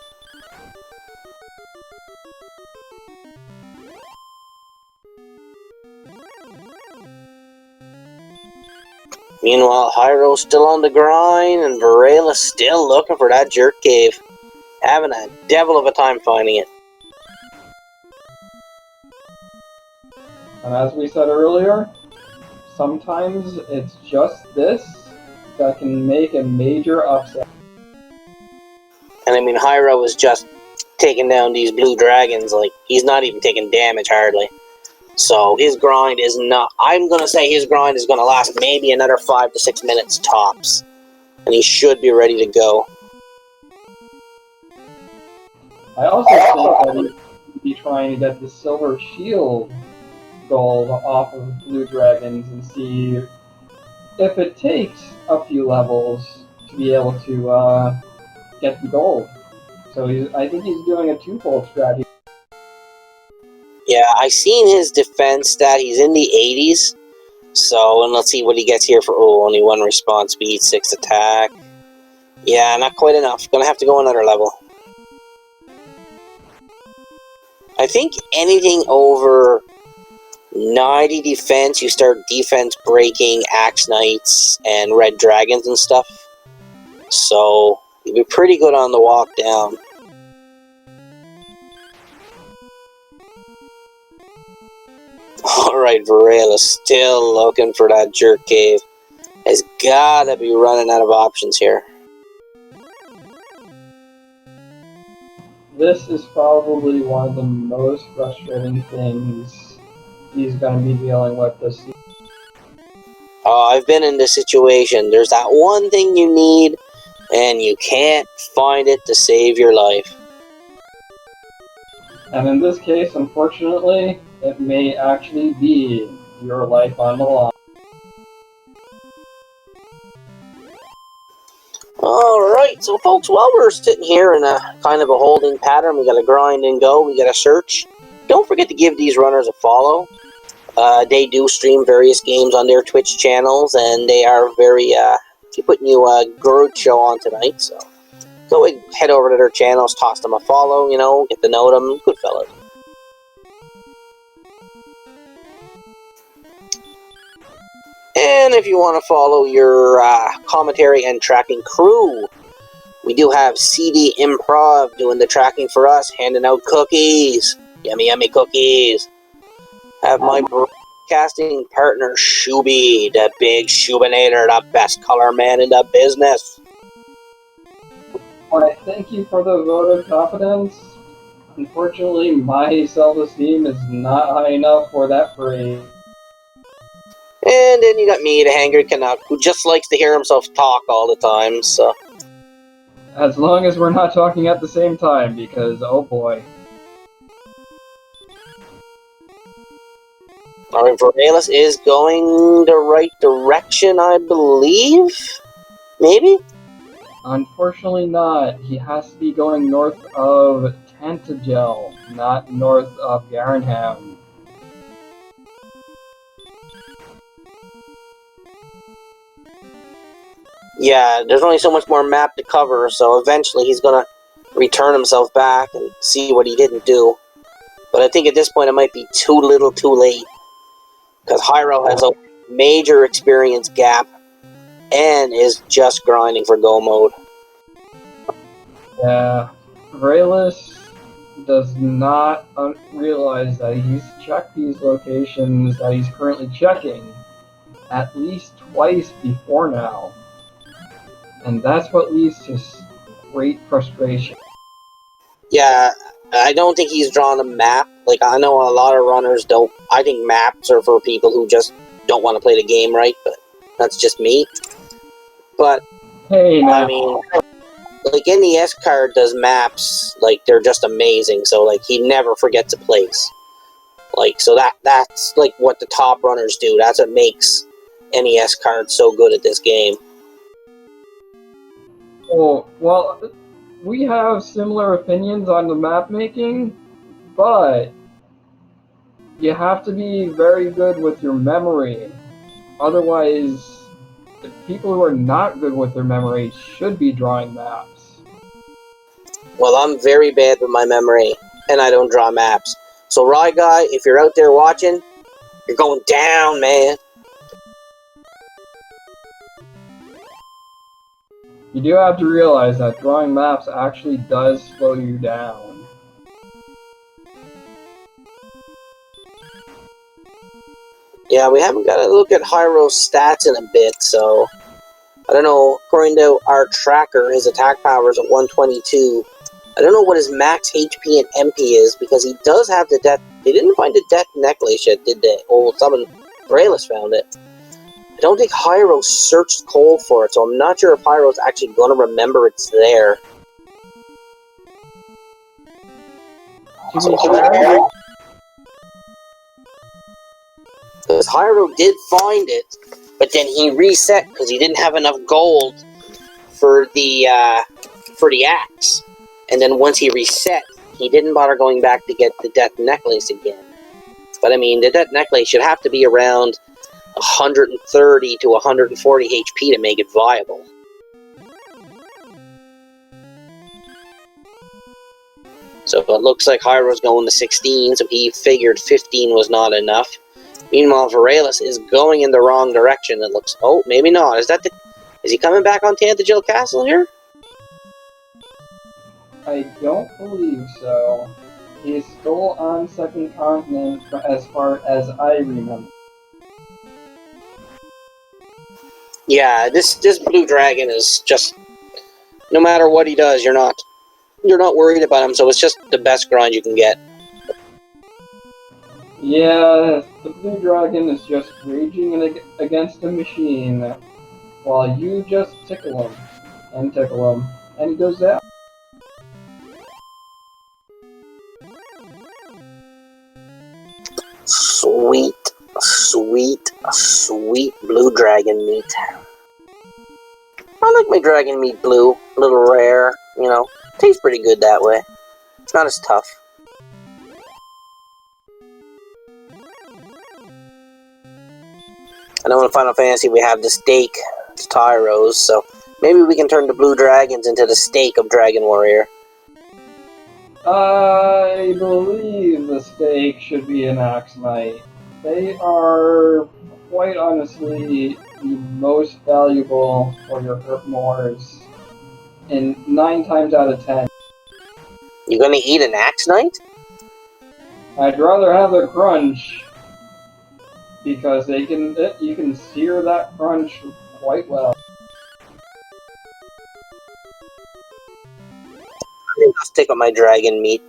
Meanwhile, Hyro's still on the grind, and Vriaeliss still looking for that jerk cave. Having a devil of a time finding it. And as we said earlier, sometimes it's just this that can make a major upset. And I mean, Hyro was just taking down these blue dragons, like, he's not even taking damage hardly. So his grind is not, I'm going to say his grind is going to last maybe another 5 to 6 minutes tops. And he should be ready to go. I also think that he should be trying to get the silver shield gold off of blue dragons and see if it takes a few levels to be able to get the gold. So I think he's doing a twofold strategy. Yeah, I seen his defense stat. He's in the 80s. So, and let's see what he gets here for, only 1 response speed, 6 attack. Yeah, not quite enough. Gonna have to go another level. I think anything over 90 defense, you start defense breaking Axe Knights and Red Dragons and stuff. So, you'll be pretty good on the walk down. Alright, Vriaeliss still looking for that jerk cave. Has gotta be running out of options here. This is probably one of the most frustrating things he's going to be dealing with this season. Oh, I've been in this situation. There's that one thing you need, and you can't find it to save your life. And in this case, unfortunately, it may actually be your life on the line. Alright, so folks, while we're sitting here in a kind of a holding pattern, we gotta grind and go, we gotta search. Don't forget to give these runners a follow. They do stream various games on their Twitch channels, and they are very, putting you a good show on tonight, so go head over to their channels, toss them a follow, you know, get to know them, good fellas. And if you want to follow your commentary and tracking crew, we do have CD Improv doing the tracking for us, handing out cookies. Yummy, yummy cookies. Have my broadcasting partner, Shuby, the big Shubinator, the best color man in the business. Well, I thank you for the vote of confidence. Unfortunately, my self-esteem is not high enough for that praise. And then you got me, the Hangry Canuck, who just likes to hear himself talk all the time, so... As long as we're not talking at the same time, because, oh boy. Alright, Vriaeliss is going the right direction, I believe? Maybe? Unfortunately not. He has to be going north of Tantagel, not north of Garenham. Yeah, there's only so much more map to cover, so eventually he's gonna return himself back and see what he didn't do. But I think at this point it might be too little too late. Because Hyro has a major experience gap and is just grinding for go mode. Yeah, Vriaeliss does not realize that he's checked these locations that he's currently checking at least twice before now. And that's what leads to great frustration. Yeah, I don't think he's drawn a map. Like, I know a lot of runners don't. I think maps are for people who just don't want to play the game right, but that's just me. But, Hey, now. I mean, like, NES card does maps, like, they're just amazing, so, like, he never forgets a place. Like, so that's, like, what the top runners do. That's what makes NES cards so good at this game. Oh, well, we have similar opinions on the map making, but you have to be very good with your memory. Otherwise, the people who are not good with their memory should be drawing maps. Well, I'm very bad with my memory, and I don't draw maps. So, Rye Guy, if you're out there watching, you're going down, man. You do have to realize that drawing maps actually does slow you down. Yeah, we haven't got to look at Hyro's stats in a bit, so... I don't know, according to our tracker, his attack power is at 122. I don't know what his max HP and MP is, because he does have the death... They didn't find the death necklace yet, did they? Oh, someone... Vriaeliss found it. I don't think Hyro searched cold for it, so I'm not sure if Hyro's actually going to remember it's there. Because Hyro did find it, but then he reset because he didn't have enough gold for the axe. And then once he reset, he didn't bother going back to get the death necklace again. But I mean, the death necklace should have to be around 130 to 140 HP to make it viable. So it looks like Hyro's going to 16, so he figured 15 was not enough. Meanwhile, Vriaeliss is going in the wrong direction. It looks... Oh, maybe not. Is he coming back on Tantagel Castle here? I don't believe so. He's still on Second Continent as far as I remember. Yeah, this blue dragon is just... No matter what he does, you're not worried about him, so it's just the best grind you can get. Yeah, the blue dragon is just raging against the machine, while you just tickle him, and he goes down. Sweet, sweet, sweet blue dragon meat. I like my dragon meat blue, a little rare, you know. Tastes pretty good that way. It's not as tough. I know in Final Fantasy we have the steak, the Tyros, so maybe we can turn the blue dragons into the steak of Dragon Warrior. I believe the steak should be an Axe Knight. They are, quite honestly, the most valuable for your Herbivores. And 9 times out of 10. You gonna eat an Axe Knight? I'd rather have a crunch, because you can sear that crunch quite well. I think I'll stick with my dragon meat.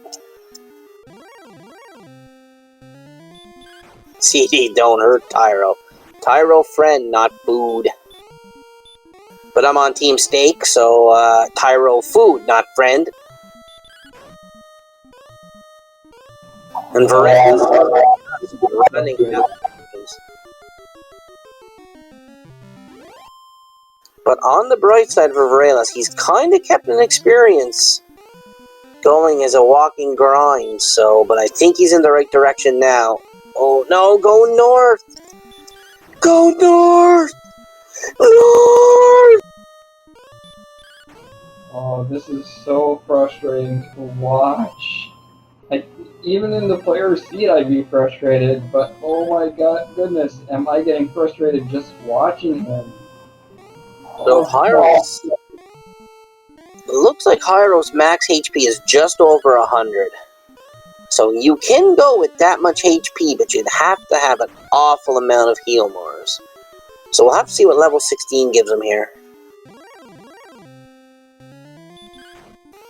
CD, don't hurt Tyro. Tyro friend, not food. But I'm on Team Steak, so Tyro food, not friend. And Vriaeliss running out. But on the bright side for Vriaeliss, he's kind of kept an experience going as a walking grind, so, but I think he's in the right direction now. Oh no, go north! Go north! North! Oh, this is so frustrating to watch. Even in the player's seat I'd be frustrated, but oh my goodness, am I getting frustrated just watching him. So Hyro's... It looks like Hyro's max HP is just over 100. So you can go with that much HP, but you'd have to have an awful amount of heal Mars. So we'll have to see what level 16 gives him here.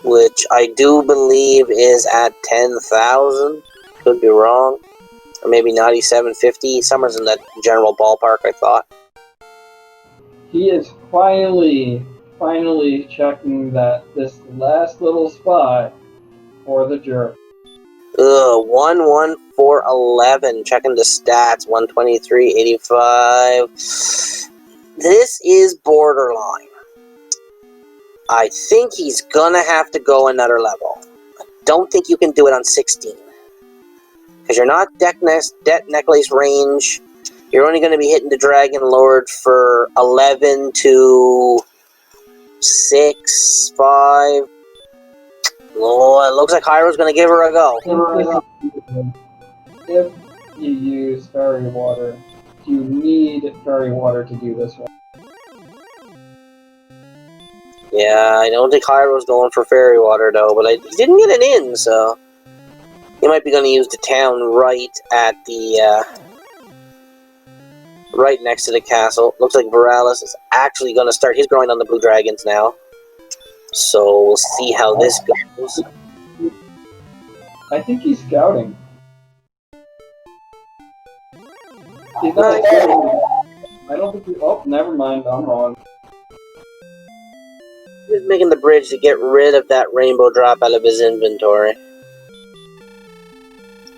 Which I do believe is at 10,000. Could be wrong. Or maybe 9750. Somewhere's in that general ballpark, I thought. He is finally checking this last little spot for the jerk. 11411. Checking the stats. 123, 85. This is borderline. I think he's gonna have to go another level. I don't think you can do it on 16. Because you're not death necklace range. You're only gonna be hitting the Dragon Lord for 11 to 6, 5. Oh, it looks like Hyro's gonna give her a go. If you use Fairy Water, you need Fairy Water to do this one. Yeah, I don't think Hyro's going for Fairy Water though, but he didn't get it in, so... He might be going to use the town right at the, right next to the castle. Looks like Vriaeliss is actually going to start his grind on the blue dragons now. So we'll see how this goes. I think he's scouting. He's not scouting. I don't think he... Oh, never mind. I'm wrong. He's making the bridge to get rid of that rainbow drop out of his inventory.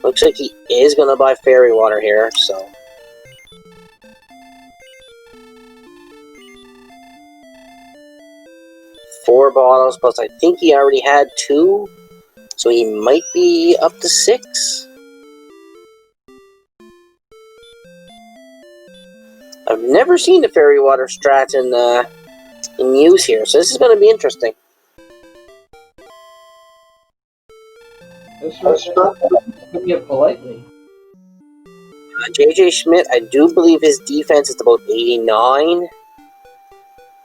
Looks like he is going to buy fairy water here, so... Four bottles, plus I think he already had 2, so he might be up to 6. I've never seen the fairy water strat in use here, so this is going to be interesting. Putting it politely. JJ Schmidt, I do believe his defense is about 89,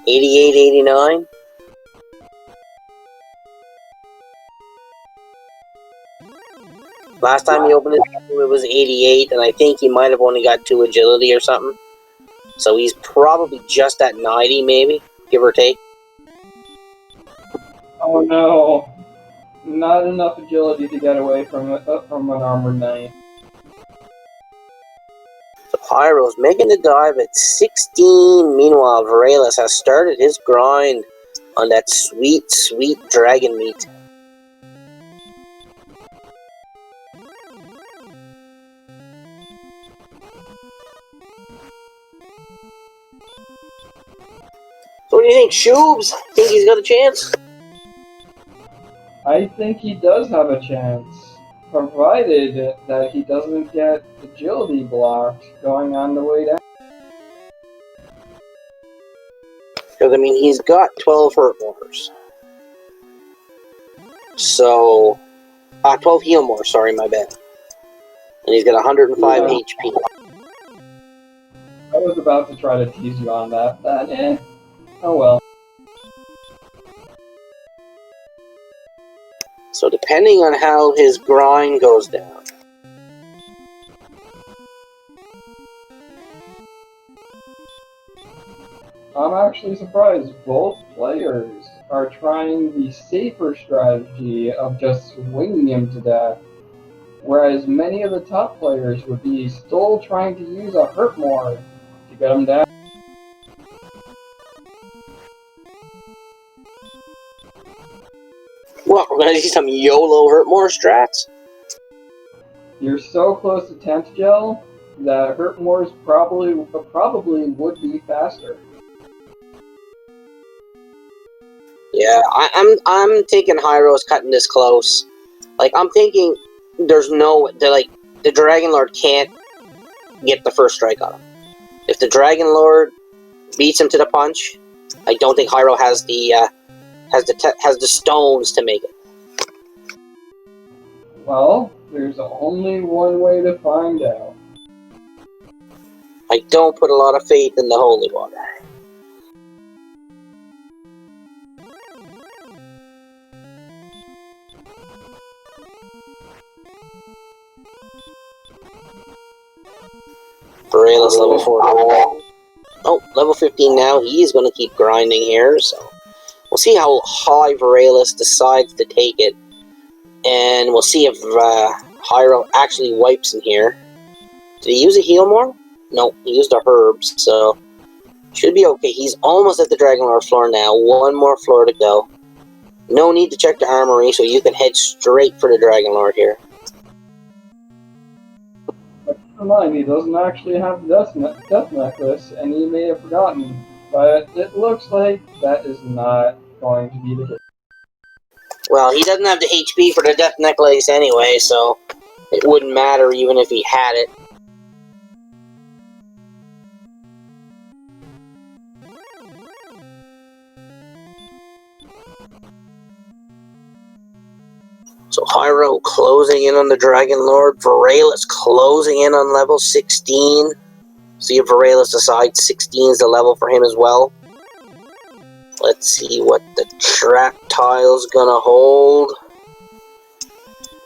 88, 89. Last time he opened it was 88, and I think he might have only got 2 agility or something. So he's probably just at 90, maybe, give or take. Oh no. Not enough agility to get away from an armored knight. So HighRofellos making the dive at 16. Meanwhile, Vriaeliss has started his grind on that sweet, sweet dragon meat. So what do you think, Shoobs? Think he's got a chance? I think he does have a chance, provided that he doesn't get agility blocked going on the way down. Because, I mean, he's got 12 hurt wars. So, 12 heal more, sorry, my bad. And he's got 105 HP. I was about to try to tease you on that, oh well. So depending on how his grind goes down. I'm actually surprised both players are trying the safer strategy of just swinging him to death, whereas many of the top players would be still trying to use a hurt more to get him down. What, we're gonna see some YOLO hurt more strats? You're so close to 10th gel that hurt mores probably would be faster. Yeah, I'm thinking HighRofellos cutting this close. Like, I'm thinking there's no, the Dragon Lord can't get the first strike on him. If the Dragon Lord beats him to the punch, I don't think HighRofellos has the stones to make it. Well, there's only one way to find out. I don't put a lot of faith in the holy water. Vriaeliss level 4. Oh, level 15 now. He's going to keep grinding here, so we'll see how high Vriaeliss decides to take it. And we'll see if HighRofellos actually wipes in here. Did he use a heal more? No, he used a herbs, so should be okay. He's almost at the Dragon Lord floor now. One more floor to go. No need to check the armory, so you can head straight for the Dragon Lord here. But keep in mind, he doesn't actually have the death necklace, and he may have forgotten. But it looks like that is not going to be the case. Well, he doesn't have the HP for the death necklace anyway, so it wouldn't matter even if he had it. So HighRofellos closing in on the Dragon Lord. Vriaeliss closing in on level 16. See if Vriaeliss decides 16 is the level for him as well. Let's see what the trap tile's gonna hold.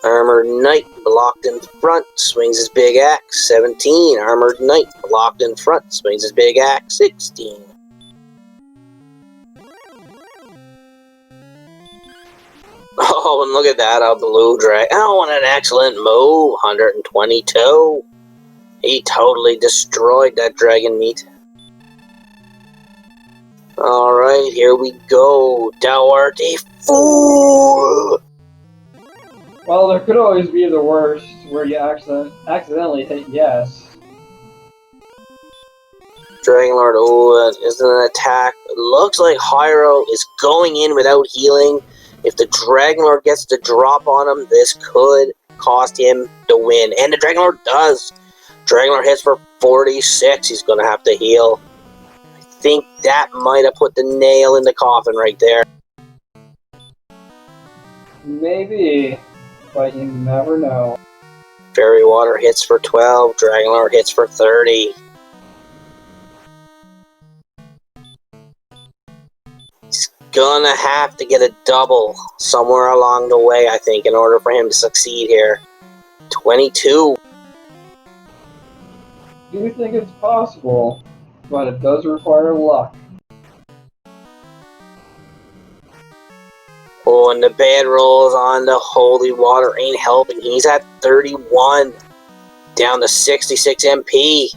Armored Knight blocked in front, swings his big axe. 17. Armored Knight blocked in front, swings his big axe. 16. Oh, and look at that, a blue dragon. Oh, and an excellent move. 122. He totally destroyed that dragon meat. Alright, here we go. Thou art a fool! Well, there could always be the worst, where you accidentally hit yes. Dragonlord, oh, is an attack. It looks like Hyro is going in without healing. If the Dragonlord gets the drop on him, this could cost him the win. And the Dragonlord does. Dragonlord hits for 46. He's going to have to heal. I think that might have put the nail in the coffin right there. Maybe, but you never know. Fairy Water hits for 12. Dragonlord hits for 30. He's gonna have to get a double somewhere along the way, I think, in order for him to succeed here. 22. I do think it's possible, but it does require luck. Oh, and the bad rolls on the holy water ain't helping. He's at 31. Down to 66 MP.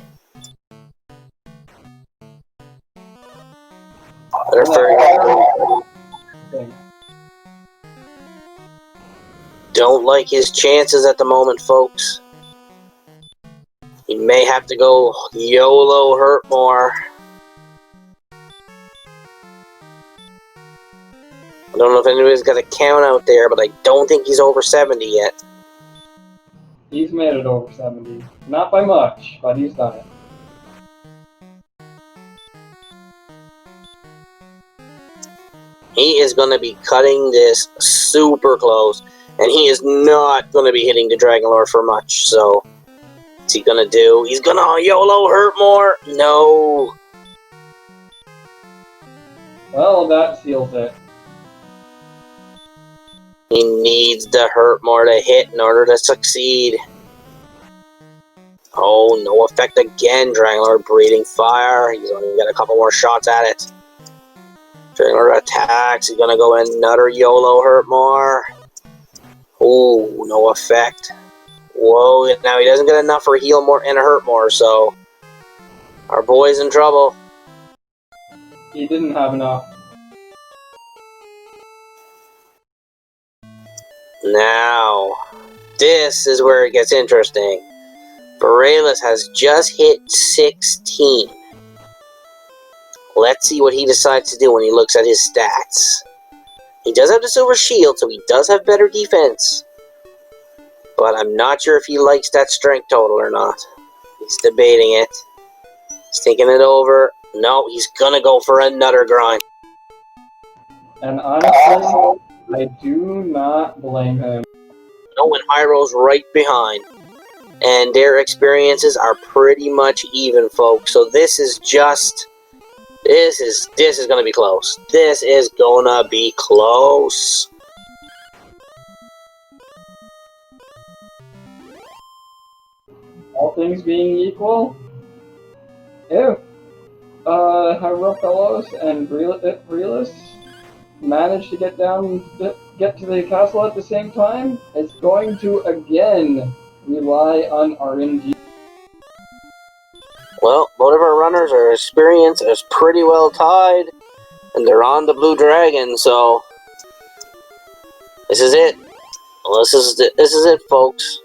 Another 30. Don't like his chances at the moment, folks. He may have to go YOLO hurt more. I don't know if anybody's got a count out there, but I don't think he's over 70 yet. He's made it over 70. Not by much, but he's done it. He is going to be cutting this super close, and he is not going to be hitting the Dragonlord for much, so what's he going to do? He's going to YOLO hurt more? No. Well, that seals it. He needs the hurt more to hit in order to succeed. Oh, no effect again. Dragonlord breathing fire. He's only got a couple more shots at it. Dragonlord attacks. He's gonna go another YOLO hurt more. Oh, no effect. Whoa, now he doesn't get enough for heal more and hurt more, so our boy's in trouble. He didn't have enough. Now, this is where it gets interesting. Vriaeliss has just hit 16. Let's see what he decides to do when he looks at his stats. He does have the silver shield, so he does have better defense. But I'm not sure if he likes that strength total or not. He's debating it. He's thinking it over. No, he's gonna go for another grind. And honestly, I do not blame him. No, and Hyro's right behind. And their experiences are pretty much even, folks. So this is just... This is gonna be close. This is gonna be close. All things being equal, if HighRofellos and Vriaeliss manage to get to the castle at the same time, it's going to again rely on RNG. Well, both of our runners are experienced as pretty well tied, and they're on the blue dragon, so this is it. Well, this is it, folks.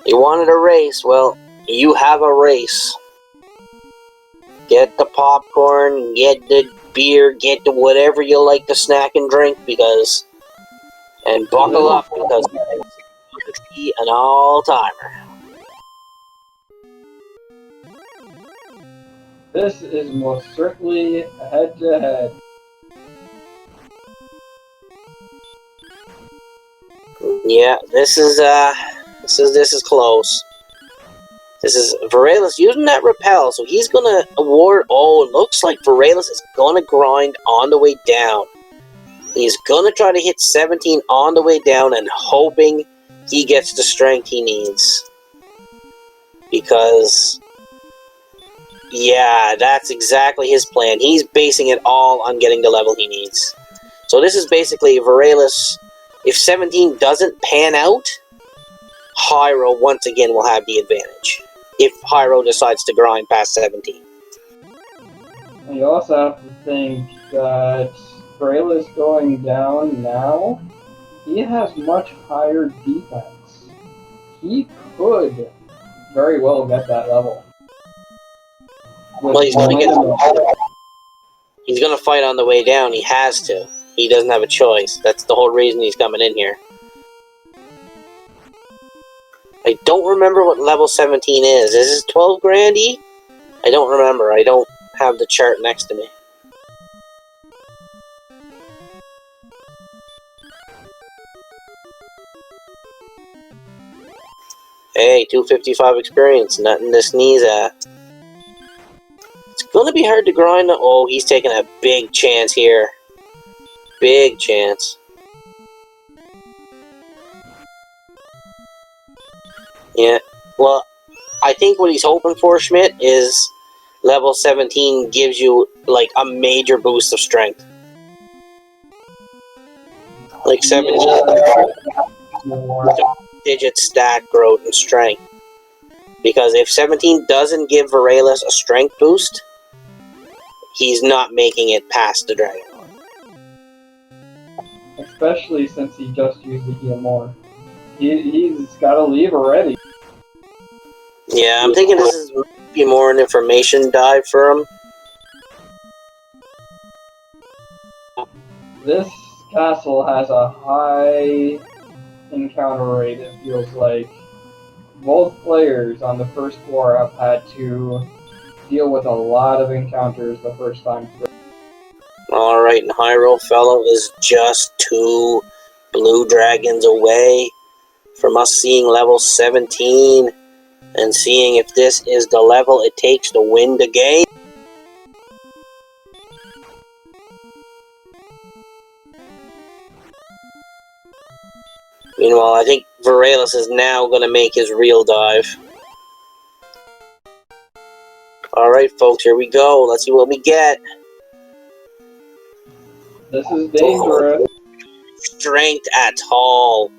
You wanted a race, well, you have a race. Get the popcorn, get the beer, get the whatever you like to snack and drink, and buckle up, because it's going to be an all-timer. This is most certainly head-to-head. Yeah, this is close. This is Vriaeliss using that repel, so he's gonna award. Oh, it looks like Vriaeliss is gonna grind on the way down. He's gonna try to hit 17 on the way down and hoping he gets the strength he needs. Because, yeah, that's exactly his plan. He's basing it all on getting the level he needs. So this is basically Vriaeliss. If 17 doesn't pan out, Hyro once again will have the advantage. If Hyro decides to grind past 17. And you also have to think that Vriaeliss going down now, he has much higher defense. He could very well get that level. Well, he's gonna fight on the way down. He has to. He doesn't have a choice. That's the whole reason he's coming in here. I don't remember what level 17 is. Is this 12 grand E? I don't remember. I don't have the chart next to me. Hey, 255 experience. Nothing to sneeze at. It's gonna be hard to grind. Oh, he's taking a big chance here. Big chance. Yeah, well, I think what he's hoping for, Schmidt, is level 17 gives you, like, a major boost of strength. Like 17 digit stat growth and strength. Because if 17 doesn't give Vriaeliss a strength boost, he's not making it past the Dragon Lord. Especially since he just used the heal more. He's gotta leave already. Yeah, I'm thinking this is maybe more an information dive for him. This castle has a high encounter rate, it feels like. Both players on the first floor have had to deal with a lot of encounters the first time through. Alright, and HighRofellos is just 2 blue dragons away from us seeing level 17 and seeing if this is the level it takes to win the game. Meanwhile, I think Vriaeliss is now going to make his real dive. Alright, folks, here we go. Let's see what we get. This is dangerous. Strength at all.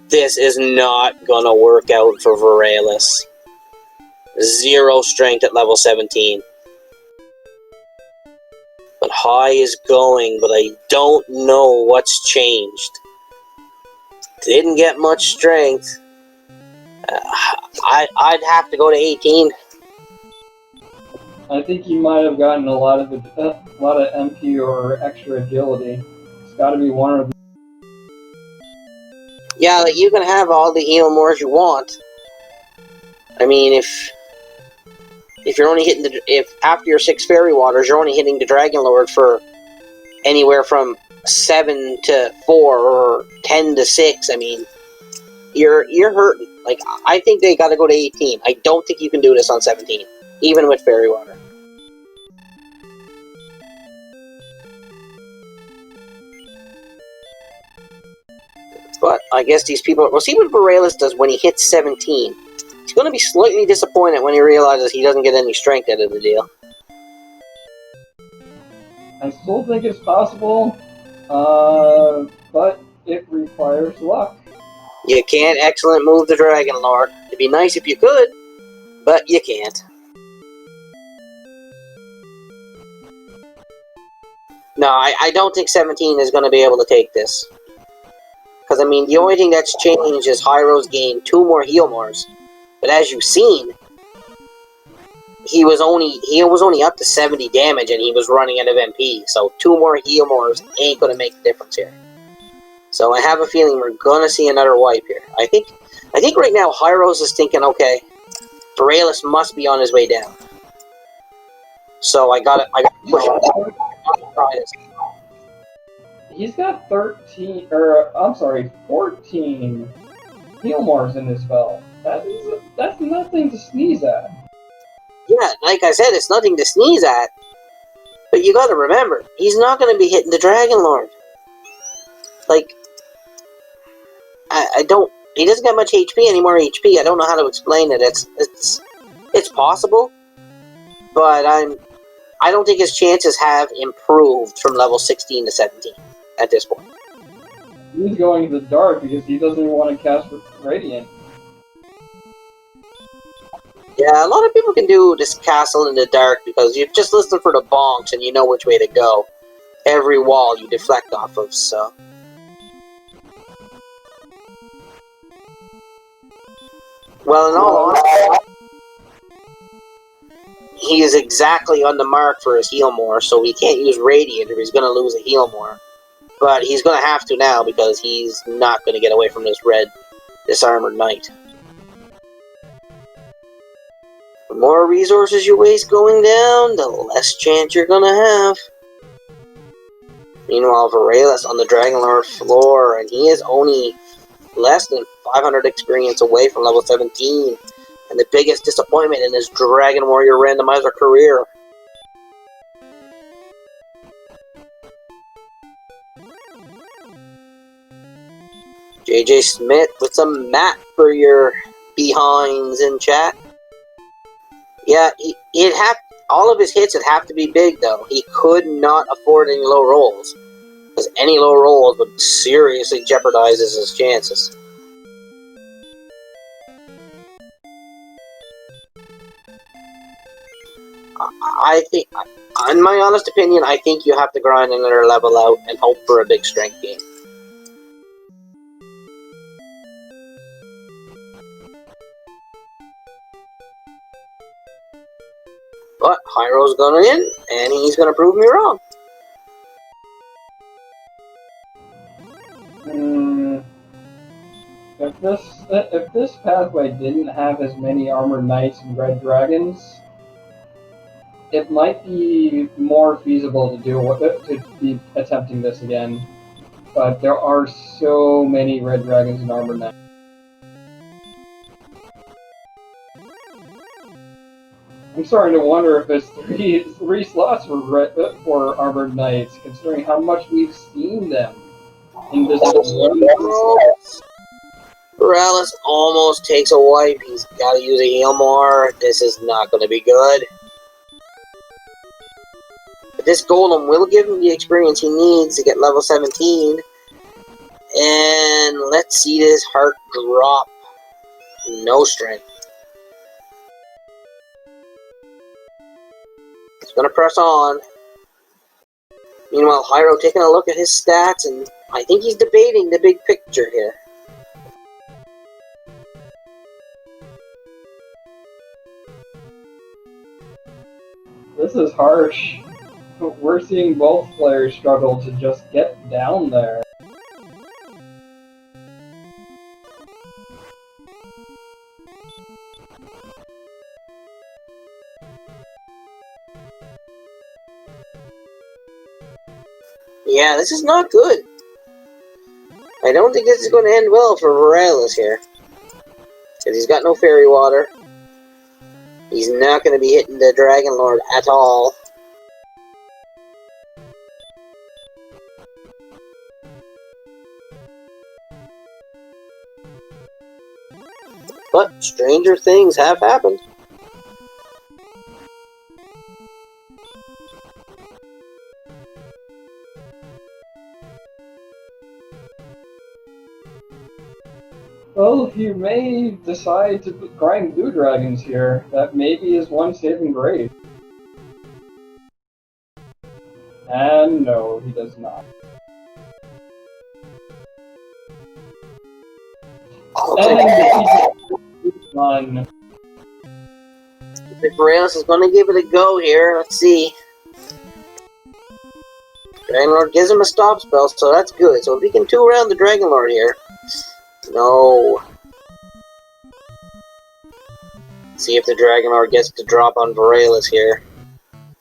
This is not going to work out for Vriaeliss. 0 strength at level 17. But high is going, but I don't know what's changed. Didn't get much strength. I'd have to go to 18. I think he might have gotten a lot of MP or extra agility. It's got to be one of them. Yeah, like, you can have all the heal more as you want. I mean, if you're only hitting if after your 6 fairy waters, you're only hitting the Dragon Lord for anywhere from 7 to 4 or 10 to 6, I mean, you're hurting. Like, I think they got to go to 18. I don't think you can do this on 17, even with fairy water. But I guess these people... We'll see what Vriaeliss does when he hits 17. He's going to be slightly disappointed when he realizes he doesn't get any strength out of the deal. I still think it's possible, but it requires luck. You can't excellent move the Dragon Lord. It'd be nice if you could, but you can't. No, I don't think 17 is going to be able to take this. Because, I mean, the only thing that's changed is Hyro's gained 2 more heal mores. But as you've seen, he was only up to 70 damage and he was running out of MP. So 2 more heal mores ain't going to make a difference here. So I have a feeling we're going to see another wipe here. I think right now Hyros is thinking, okay, Vriaeliss must be on his way down. So I gotta push him down. Try this. He's got 14 heal mores in his spell. That's nothing to sneeze at. Yeah, like I said, it's nothing to sneeze at. But you gotta remember, he's not gonna be hitting the Dragon Lord. Like, I don't he doesn't get much HP anymore. HP. I don't know how to explain it. It's possible, but I don't think his chances have improved from level 16 to 17 at this point. He's going to the dark because he doesn't even want to cast Radiant. Yeah, a lot of people can do this castle in the dark because you just listen for the bonks and you know which way to go. Every wall you deflect off of, so. Well, in all honesty, he is exactly on the mark for his heal more, so he can't use Radiant or he's going to lose a heal more. But he's going to have to now because he's not going to get away from this armored knight. The more resources you waste going down, the less chance you're gonna have. Meanwhile, Vriaeliss on the Dragon Lord floor, and he is only less than 500 experience away from level 17, and the biggest disappointment in his Dragon Warrior Randomizer career. JJ Smith with some mat for your behinds in chat. Yeah, all of his hits would have to be big, though. He could not afford any low rolls, because any low rolls would seriously jeopardize his chances. I think, in my honest opinion, I think you have to grind another level out and hope for a big strength gain. But Hyro's going in, and he's going to prove me wrong. If this pathway didn't have as many armored knights and red dragons, it might be more feasible to be attempting this again. But there are so many red dragons and armored knights. I'm starting to wonder if it's three slots for armored knights, considering how much we've seen them in this. Vriaeliss almost takes a wipe. He's got to use a heal more. This is not going to be good. But this golem will give him the experience he needs to get level 17. And let's see this heart drop. No strength. He's going to press on. Meanwhile, Hyro taking a look at his stats, and I think he's debating the big picture here. This is harsh. We're seeing both players struggle to just get down there. Yeah, this is not good. I don't think this is going to end well for Vriaeliss here. Because he's got no fairy water. He's not going to be hitting the Dragon Lord at all. But stranger things have happened. Well, he may decide to grind blue dragons here. That maybe is one saving grace. And no, he does not. And he's done. Vriaeliss is going to give it a go here. Let's see. Dragon Lord gives him a stop spell, so that's good. So if he can 2-round the Dragon Lord here. No. See if the Dragon Lord gets to drop on Vriaeliss here.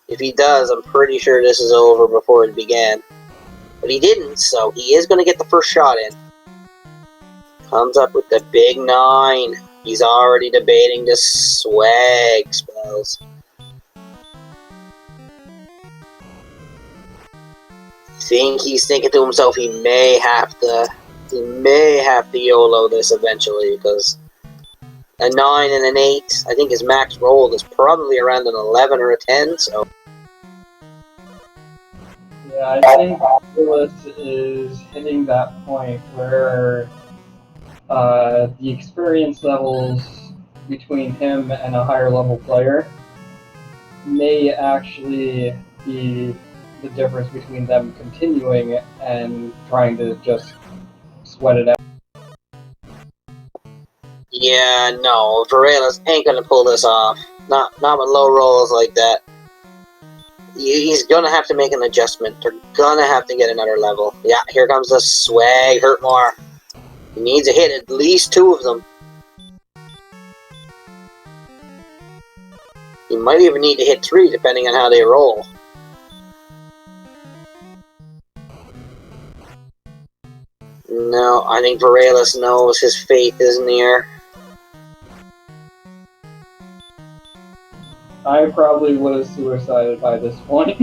If he does, I'm pretty sure this is over before it began. But he didn't, so he is going to get the first shot in. Comes up with the big 9. He's already debating the swag spells. Think he's thinking to himself he may have to He may have to YOLO this eventually, because a 9 and an 8, I think his max roll is probably around an 11 or a 10, so... Yeah, I think Vriaeliss is hitting that point where the experience levels between him and a higher level player may actually be the difference between them continuing and trying to just sweat it out. Yeah, no, Vriaeliss ain't gonna pull this off. Not with low rolls like that. He's gonna have to make an adjustment. They're gonna have to get another level. Yeah, here comes the swag, hurt more. He needs to hit at least 2 of them. He might even need to hit 3, depending on how they roll. No, I think Vriaeliss knows his fate is near. I probably would have suicided by this point.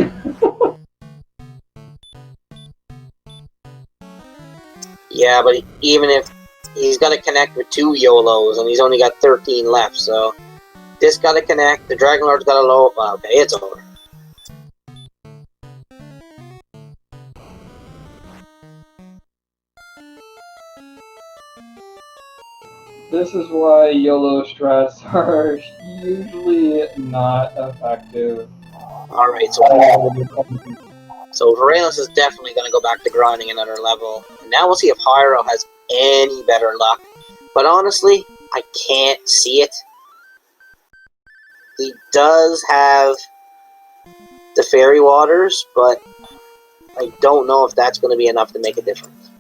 Yeah, but even if he's got to connect with 2 YOLOs, and he's only got 13 left, so this got to connect. The Dragon Lord's got to low. Well, okay, it's over. This is why YOLO strats are usually not effective. Alright, so Vriaeliss is definitely going to go back to grinding another level. And now we'll see if Hyro has any better luck. But honestly, I can't see it. He does have the fairy waters, but I don't know if that's going to be enough to make a difference.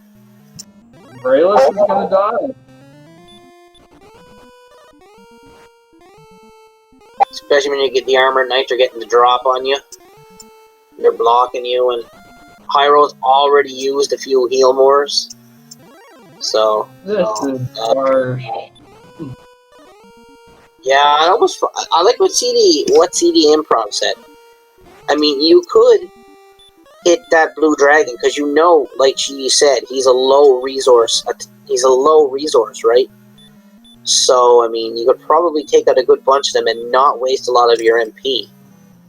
Vriaeliss is gonna die. Especially when you get the armored knights are getting the drop on you. They're blocking you, and Hyro's already used a few heal mores. So This is harsh. Yeah, I like what CD Improv said. I mean, you could hit that blue dragon because you know, like she said, he's a low resource. He's a low resource, right? So I mean, you could probably take out a good bunch of them and not waste a lot of your MP.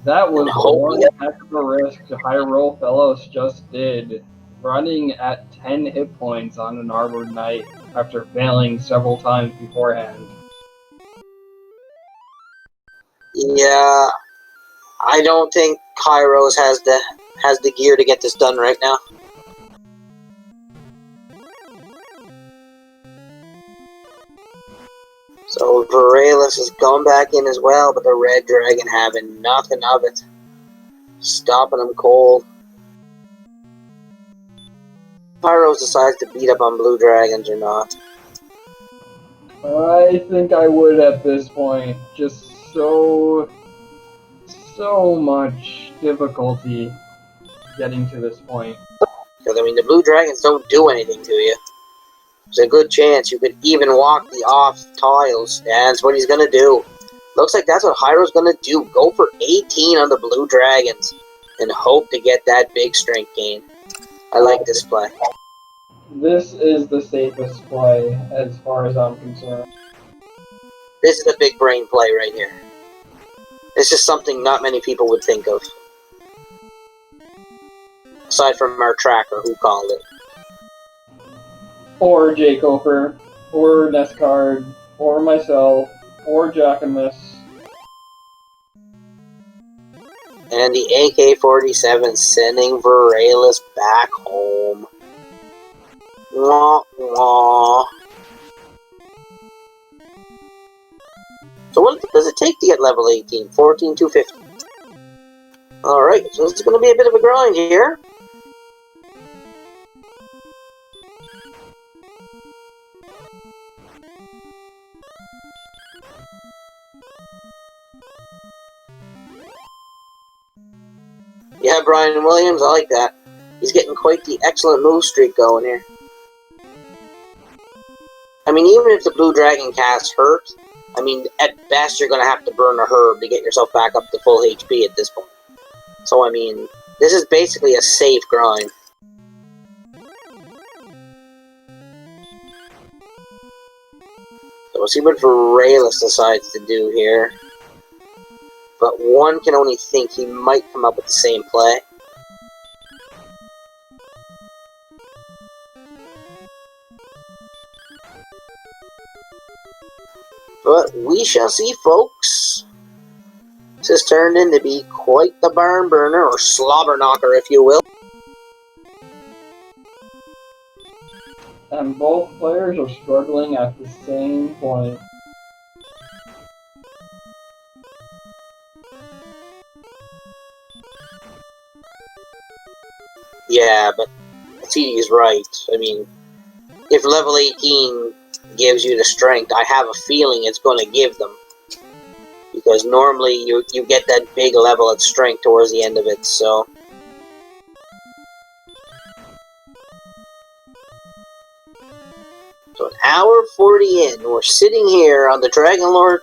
That was one heck of a risk HighRofellos just did, running at 10 hit points on an Armored Knight after failing several times beforehand. Yeah, I don't think Kairos has the gear to get this done right now. So Vriaeliss has gone back in as well, but the red dragon having nothing of it. Stopping him cold. Kairos decides to beat up on blue dragons or not. I think I would at this point. Just so much difficulty getting to this point. Because, I mean, the blue dragons don't do anything to you. There's a good chance you could even walk the off tiles. That's what he's going to do. Looks like that's what Hyro's going to do. Go for 18 on the blue dragons and hope to get that big strength gain. I like this play. This is the safest play as far as I'm concerned. This is a big brain play right here. This is something not many people would think of. Aside from our tracker who called it. Or Jake Oper, or Nescard, or myself, or Jackamus. And the AK-47 sending Vriaeliss back home. Wah, wah. So what does it take to get level 18? 14,250. Alright, so this is going to be a bit of a grind here. Yeah, Brian Williams, I like that. He's getting quite the excellent move streak going here. I mean, even if the blue dragon casts hurt, I mean, at best you're going to have to burn a herb to get yourself back up to full HP at this point. So, I mean, this is basically a safe grind. So we'll see what Vriaeliss decides to do here. But one can only think he might come up with the same play. But we shall see, folks. This has turned in to be quite the barn burner, or slobber knocker, if you will. And both players are struggling at the same point. Yeah, but TD is right. I mean, if level 18 gives you the strength, I have a feeling it's going to give them. Because normally you get that big level of strength towards the end of it, so... So an hour 40 in, we're sitting here on the Dragon Lord,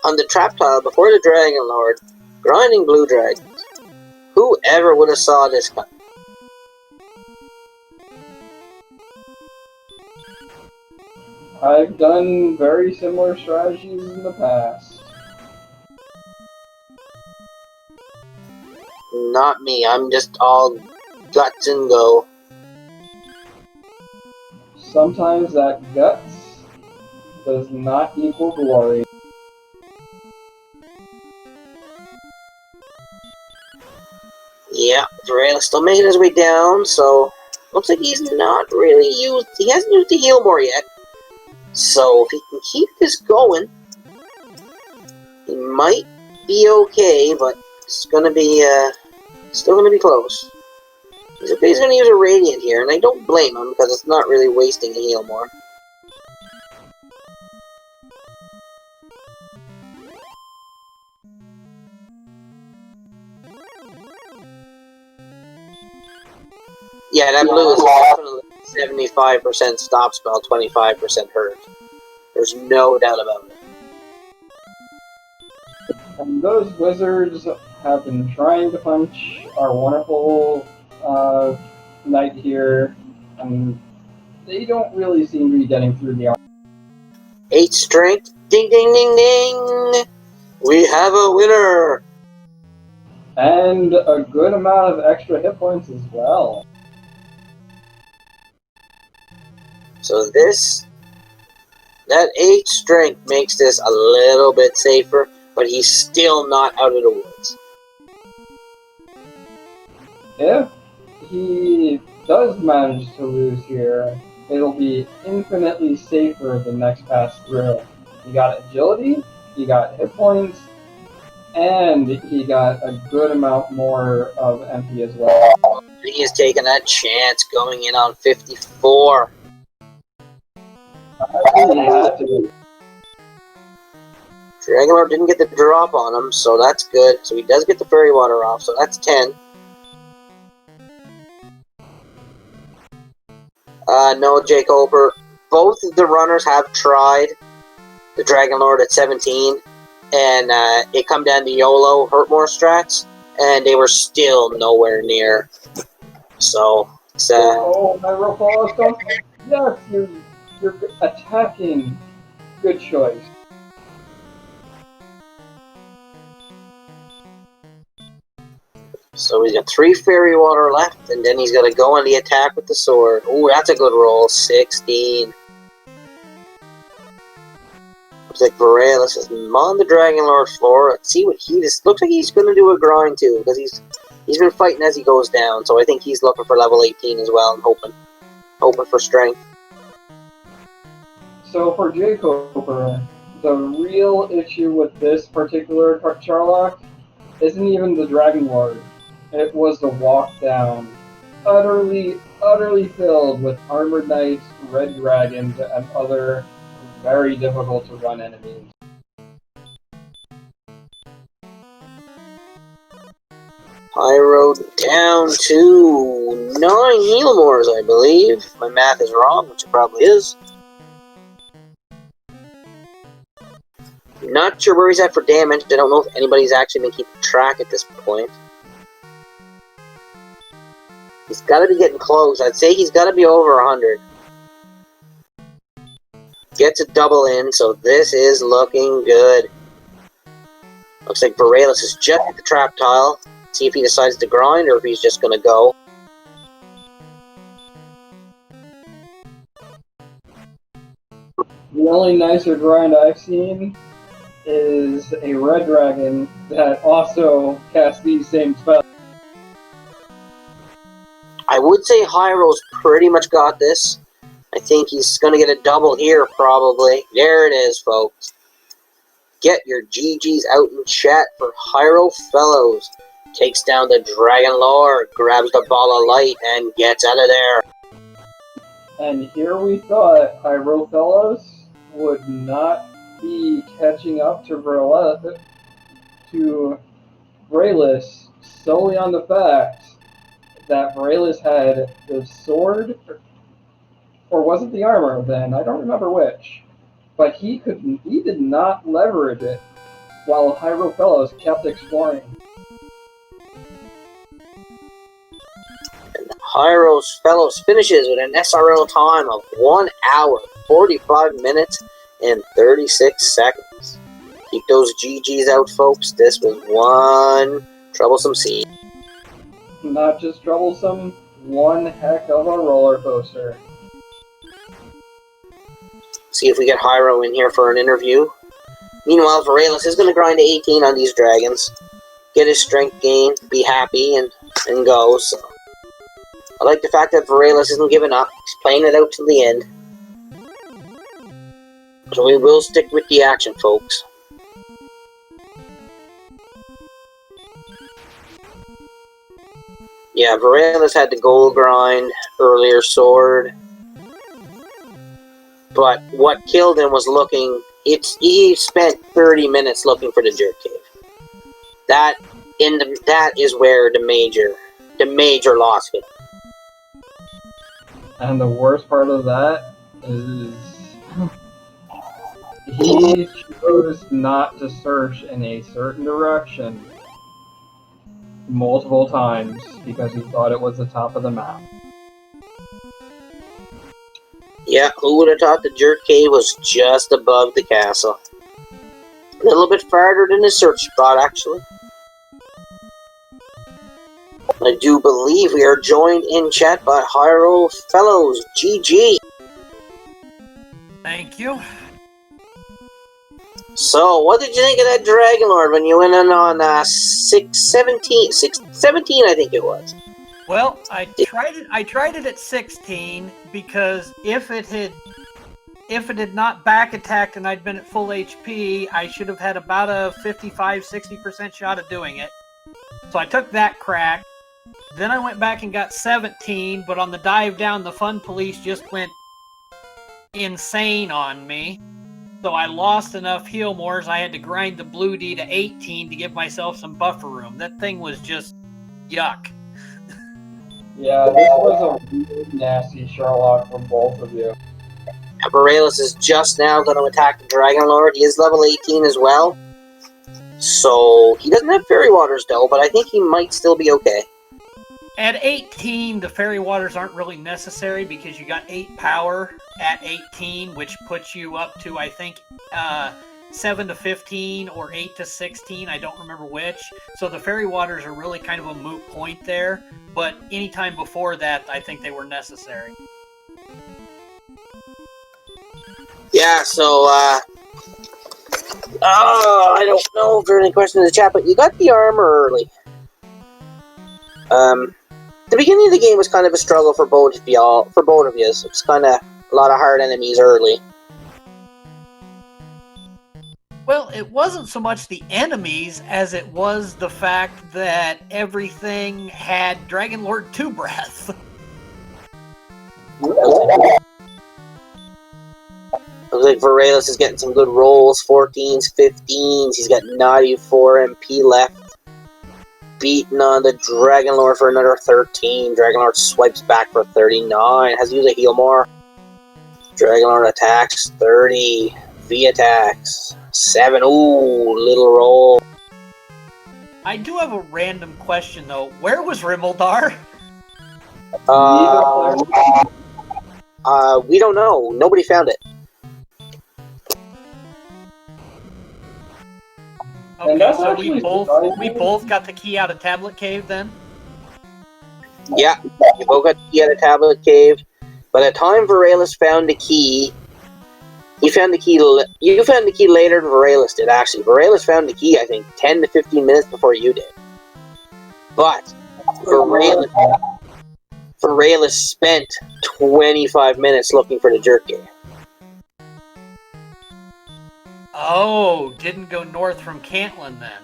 on the trap tile before the Dragon Lord, grinding blue dragons. Who ever would have saw this coming? I've done very similar strategies in the past. Not me, I'm just all guts and go. Sometimes that guts does not equal glory. Yeah, Vriaeliss still making his way down, so looks like he's not really used, he hasn't used the heal more yet. So if he can keep this going, he might be okay, but it's gonna be, still gonna be close. He's gonna use a Radiant here, and I don't blame him, because it's not really wasting a heal more. Yeah, that blue is definitely 75% stop spell, 25% hurt. There's no doubt about it. And those wizards have been trying to punch our wonderful knight here, and they don't really seem to be getting through the armor. 8 strength, ding ding ding ding! We have a winner! And a good amount of extra hit points as well. So that 8 strength makes this a little bit safer, but he's still not out of the woods. If he does manage to lose here, it'll be infinitely safer the next pass through. He got agility, he got hit points, and he got a good amount more of MP as well. He is taking that chance going in on 54. He had to. Dragon Lord didn't get the drop on him, so that's good. So he does get the Fairy Water off, so that's 10. No, Jake Holper. Both of the runners have tried the Dragon Lord at 17, and it come down to YOLO hurt more strats, and they were still nowhere near. So, it's, Oh, HighRofellos, don't. Yes, you're attacking. Good choice. So he's got 3 Fairy Water left, and then he's got to go on the attack with the sword. Ooh, that's a good roll. 16. Looks like Vriaeliss is on the Dragon Lord floor. Let's see what he just looks like he's going to do a grind too, because he's been fighting as he goes down. So I think he's looking for level 18 as well, and hoping for strength. So for Jake Holper, the real issue with this particular Charlock isn't even the Dragon Lord. It was the walk down. Utterly filled with armored knights, red dragons, and other very difficult to run enemies. I rode down to 9 Healmores, I believe. If my math is wrong, which it probably is. Not sure where he's at for damage. I don't know if anybody's actually been keeping track at this point. He's got to be getting close. I'd say he's got to be over 100. Gets a double in, so this is looking good. Looks like Vriaeliss is just at the trap tile. See if he decides to grind or if he's just gonna go. The only nicer grind I've seen is a red dragon that also casts these same spells. I would say HighRo's pretty much got this. I think he's gonna get a double here, probably. There it is, folks. Get your GGs out in chat for HighRofellos. Takes down the Dragon Lord, grabs the ball of light, and gets out of there. And here we thought HighRofellos would not be catching up to Vriaeliss solely on the fact that Vriaeliss had the sword, or was it the armor then? I don't remember which. But he did not leverage it while HighRofellos kept exploring. And HighRofellos finishes with an SRL time of 1 hour, 45 minutes, and 36 seconds. Keep those GGs out, folks. This was one troublesome scene. Not just troublesome, one heck of a roller coaster. See if we get HighRo in here for an interview. Meanwhile, Vriaeliss is going to grind to 18 on these dragons. Get his strength gain, be happy, and go. So I like the fact that Vriaeliss isn't giving up. He's playing it out till the end. So we will stick with the action, folks. Yeah, Vriaeliss had the gold grind, earlier sword. But what killed him was looking... He spent 30 minutes looking for the jerk cave. That is where the major loss hit. And the worst part of that is he chose not to search in a certain direction multiple times because he thought it was the top of the map. Yeah, who would have thought the jerk cave was just above the castle? A little bit farther than the search spot, actually. I do believe we are joined in chat by HighRofellos. GG! Thank you. So, what did you think of that Dragon Lord when you went in on 617, I think it was? Well, I tried it at 16 because if it had not back attacked and I'd been at full HP, I should have had about a 55-60% shot of doing it. So I took that crack. Then I went back and got 17, but on the dive down, the fun police just went insane on me. So I lost enough heal mores, I had to grind the blue D to 18 to give myself some buffer room. That thing was just yuck. Yeah, this was a really nasty Sherlock from both of you. Vriaeliss is just now going to attack the Dragon Lord. He is level 18 as well. So, he doesn't have Fairy Waters though, but I think he might still be okay. At 18, the Fairy Waters aren't really necessary because you got 8 power at 18, which puts you up to, I think, 7 to 15 or 8 to 16. I don't remember which. So the Fairy Waters are really kind of a moot point there. But anytime before that, I think they were necessary. Yeah, so, I don't know if there are any questions in the chat, but you got the armor early. The beginning of the game was kind of a struggle for both of y'all, It was kind of a lot of hard enemies early. Well, it wasn't so much the enemies as it was the fact that everything had Dragon Lord 2 breath. Looks like Vriaeliss is getting some good rolls, 14s, 15s. He's got 94 MP left. Beating on the Dragon Lord for another 13. Dragon Lord swipes back for 39. Has to use a heal more. Dragon Lord attacks 30. V attacks 7. Ooh, little roll. I do have a random question though. Where was Rimmildar? We don't know. Nobody found it. And Okay, that's so actually we both got the key out of Tablet Cave then? Yeah, you both got the key at a tablet cave. By the time Vriaeliss found the key, you found the key later than Vriaeliss did, actually. Vriaeliss found the key, I think, 10 to 15 minutes before you did. But Vriaeliss spent 25 minutes looking for the jerk game. Oh, didn't go north from Cantlin then.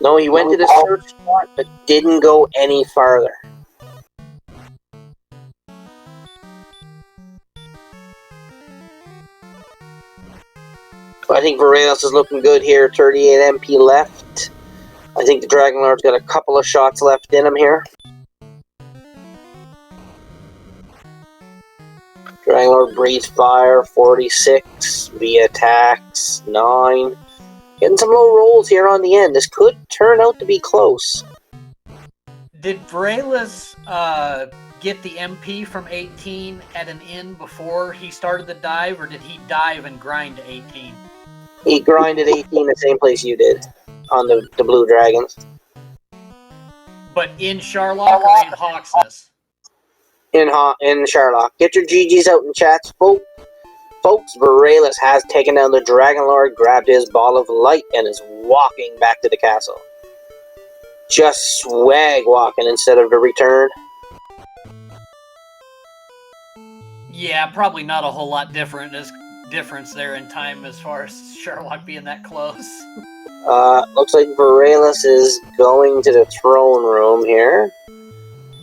No, he went to the search spot, but didn't go any farther. I think Vriaeliss is looking good here. 38 MP left. I think the Dragon Lord's got a couple of shots left in him here. Dragon Lord breathes fire. 46 via attacks. 9. Getting some low rolls here on the end. This could turn out to be close. Did Vriaeliss get the MP from 18 at an inn before he started the dive, or did he dive and grind to 18? He grinded 18 the same place you did on the Blue Dragons. But in Sharlock or in Hawksness? In Sherlock. Get your GGs out in chats, folks. Vriaeliss has taken down the Dragon Lord, grabbed his ball of light, and is walking back to the castle. Just swag walking instead of the return. Yeah, probably not a whole lot difference there in time as far as Sherlock being that close. Looks like Vriaeliss is going to the throne room here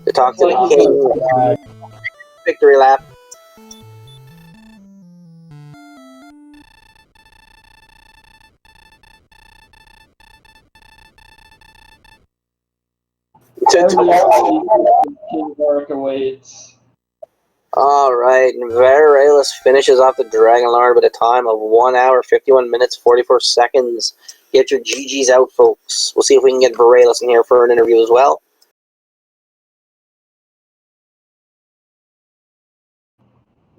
to talk to the king. Victory lap. King Varric awaits. Alright, Vriaeliss finishes off the Dragon Lord with a time of 1 hour, 51 minutes, 44 seconds. Get your GGs out, folks. We'll see if we can get Vriaeliss in here for an interview as well.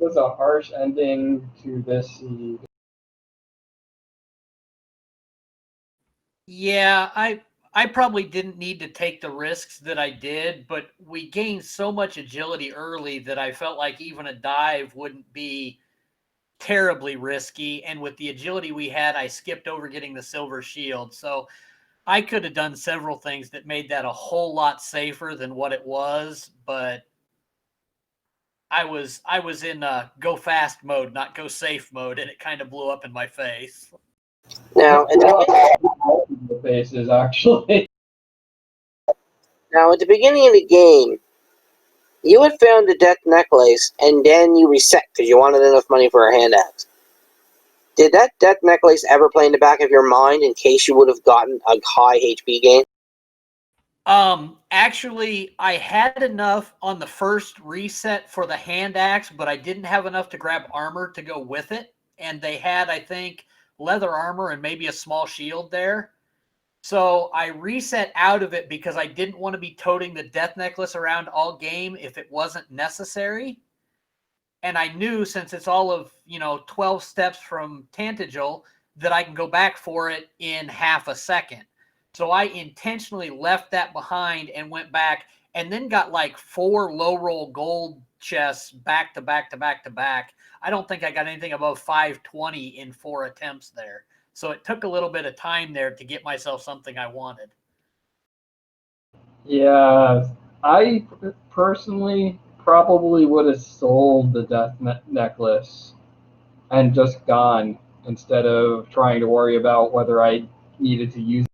It was a harsh ending to this seed. Yeah, I probably didn't need to take the risks that I did, but we gained so much agility early that I felt like even a dive wouldn't be terribly risky. And with the agility we had, I skipped over getting the silver shield. So I could have done several things that made that a whole lot safer than what it was, but I was in go fast mode, not go safe mode, and it kind of blew up in my face. Now, The faces, actually. Now, at the beginning of the game, you had found the death necklace, and then you reset because you wanted enough money for a hand axe. Did that death necklace ever play in the back of your mind in case you would have gotten a high HP gain? Actually, I had enough on the first reset for the hand axe, but I didn't have enough to grab armor to go with it. And they had, I think, leather armor and maybe a small shield there. So I reset out of it because I didn't want to be toting the death necklace around all game if it wasn't necessary. And I knew since it's all of, 12 steps from Tantagel that I can go back for it in half a second. So I intentionally left that behind and went back and then got like 4 low roll gold chests back to back to back to back. I don't think I got anything above 520 in 4 attempts there. So it took a little bit of time there to get myself something I wanted. Yeah, I personally probably would have sold the death necklace and just gone instead of trying to worry about whether I needed to use it.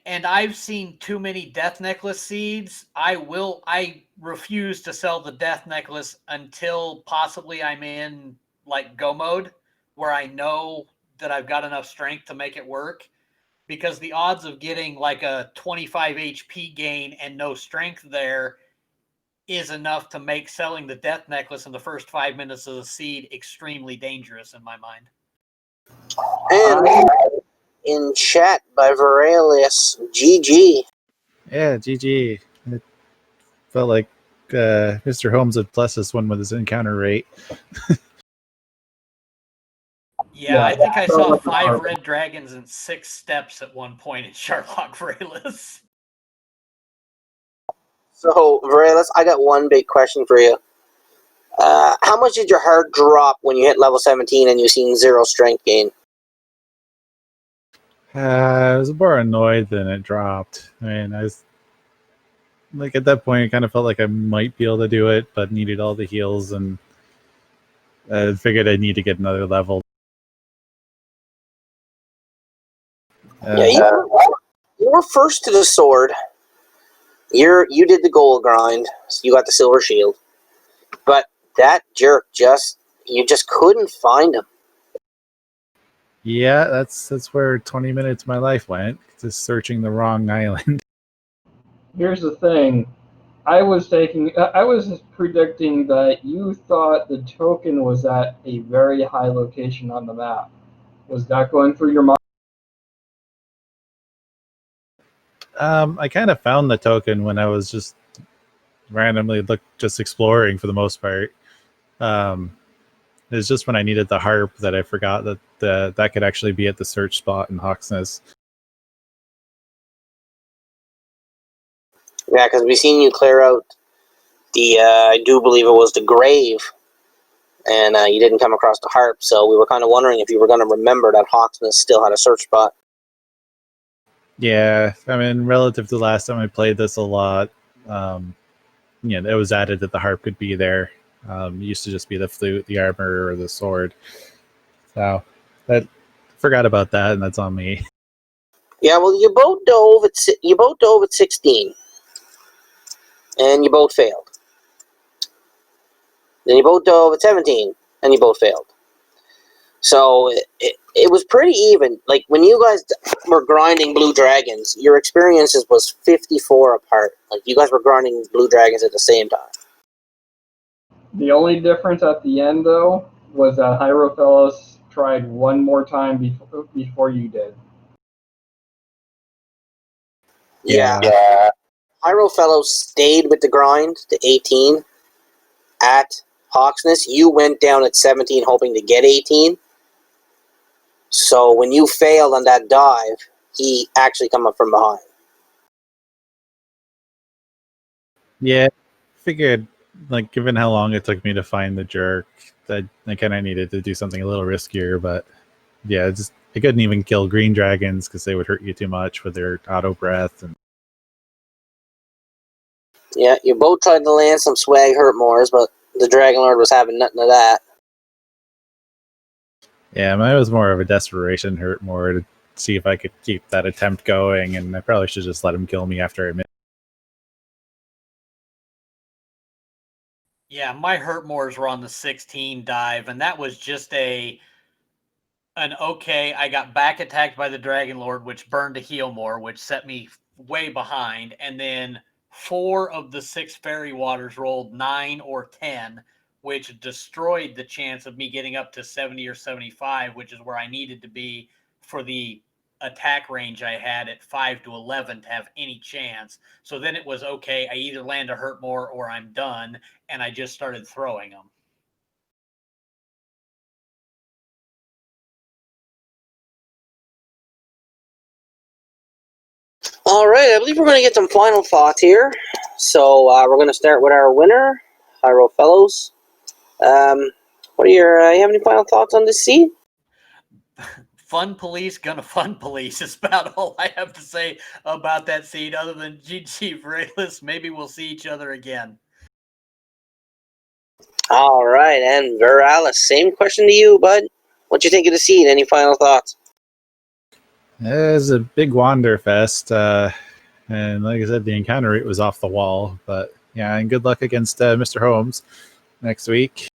And I've seen too many death necklace seeds. I refuse to sell the death necklace until possibly I'm in like go mode where I know that I've got enough strength to make it work, because the odds of getting like a 25 HP gain and no strength there is enough to make selling the death necklace in the first 5 minutes of the seed extremely dangerous in my mind. And in chat by Vriaeliss, GG. Yeah, GG. It felt like Mr. Holmes would bless this one with his encounter rate. Yeah, I think I felt saw like a 5 harp. red dragons in 6 steps at one point in Sherlock Vriaeliss. So, Vriaeliss, I got one big question for you. How much did your heart drop when you hit level 17 and you seen 0 strength gain? I was more annoyed than it dropped. I mean, I was like at that point, I kind of felt like I might be able to do it, but needed all the heals, and I figured I need to get another level. Yeah, you were first to the sword. You did the gold grind. So you got the silver shield. But that jerk you just couldn't find him. Yeah, that's where 20 minutes of my life went, just searching the wrong island. Here's the thing. I was predicting that you thought the token was at a very high location on the map. Was that going through your mind? I kind of found the token when I was just randomly just exploring for the most part. It was just when I needed the harp that I forgot that that could actually be at the search spot in Hawksness. Yeah, because we seen you clear out I do believe it was the grave, and you didn't come across the harp, so we were kind of wondering if you were going to remember that Hawksness still had a search spot. Yeah, I mean, relative to the last time I played this a lot, it was added that the harp could be there. It used to just be the flute, the armor, or the sword. So that forgot about that, and that's on me. Yeah, well, you both dove at 16, and you both failed. Then you both dove at 17, and you both failed. So it was pretty even. Like, when you guys were grinding blue dragons, your experiences was 54 apart. Like, you guys were grinding blue dragons at the same time. The only difference at the end, though, was that HighRofellos tried one more time before you did. Yeah. HighRofellos stayed with the grind to 18 at Hawksness. You went down at 17 hoping to get 18. So when you failed on that dive, he actually come up from behind. Yeah, figured, like, given how long it took me to find the jerk, that I kind of needed to do something a little riskier. But yeah, I couldn't even kill green dragons because they would hurt you too much with their auto breath. And Yeah, you both tried to land some swag hurt mores, but the Dragon Lord was having nothing of that. yeah, mine was more of a desperation hurt more to see if I could keep that attempt going, and I probably should just let him kill me after I missed. Yeah, my hurt mores were on the 16 dive, and that was just an okay. I got back attacked by the Dragon Lord, which burned a heal more, which set me way behind, and then 4 of the 6 fairy waters rolled 9 or 10, which destroyed the chance of me getting up to 70 or 75, which is where I needed to be for the attack range I had at 5 to 11 to have any chance. So then it was okay, I either land a hurt more or I'm done, and I just started throwing them. All right, I believe we're going to get some final thoughts here. So we're going to start with our winner, HighRofellos. What are you have any final thoughts on this seed? Fun police, gonna fun police is about all I have to say about that seed, other than GG Vriaeliss. Maybe we'll see each other again. All right, and Vriaeliss, same question to you, bud. What you think of the seed? Any final thoughts? It was a big wander fest, and like I said, the encounter rate was off the wall. But yeah, and good luck against Mr. Holmes next week.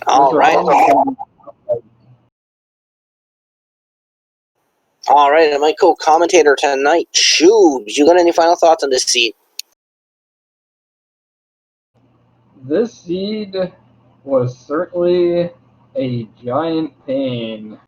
All right. All right, and my co-commentator tonight, Shoobs. You got any final thoughts on this seed? This seed was certainly a giant pain.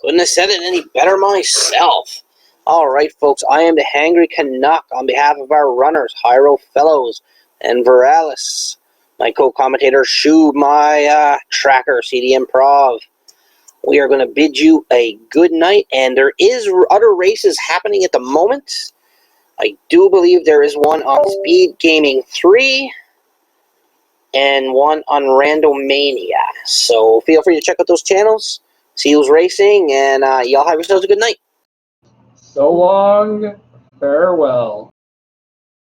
Couldn't have said it any better myself. All right, folks, I am the Hangry Canuck on behalf of our runners, HighRofellos. and Vriaeliss. My co-commentator, Shu, my tracker, CDM Prov. We are going to bid you a good night, and there is other races happening at the moment. I do believe there is one on SpeedGaming 3 and one on Randomania. So feel free to check out those channels, see who's racing, and y'all have yourselves a good night. So long, farewell.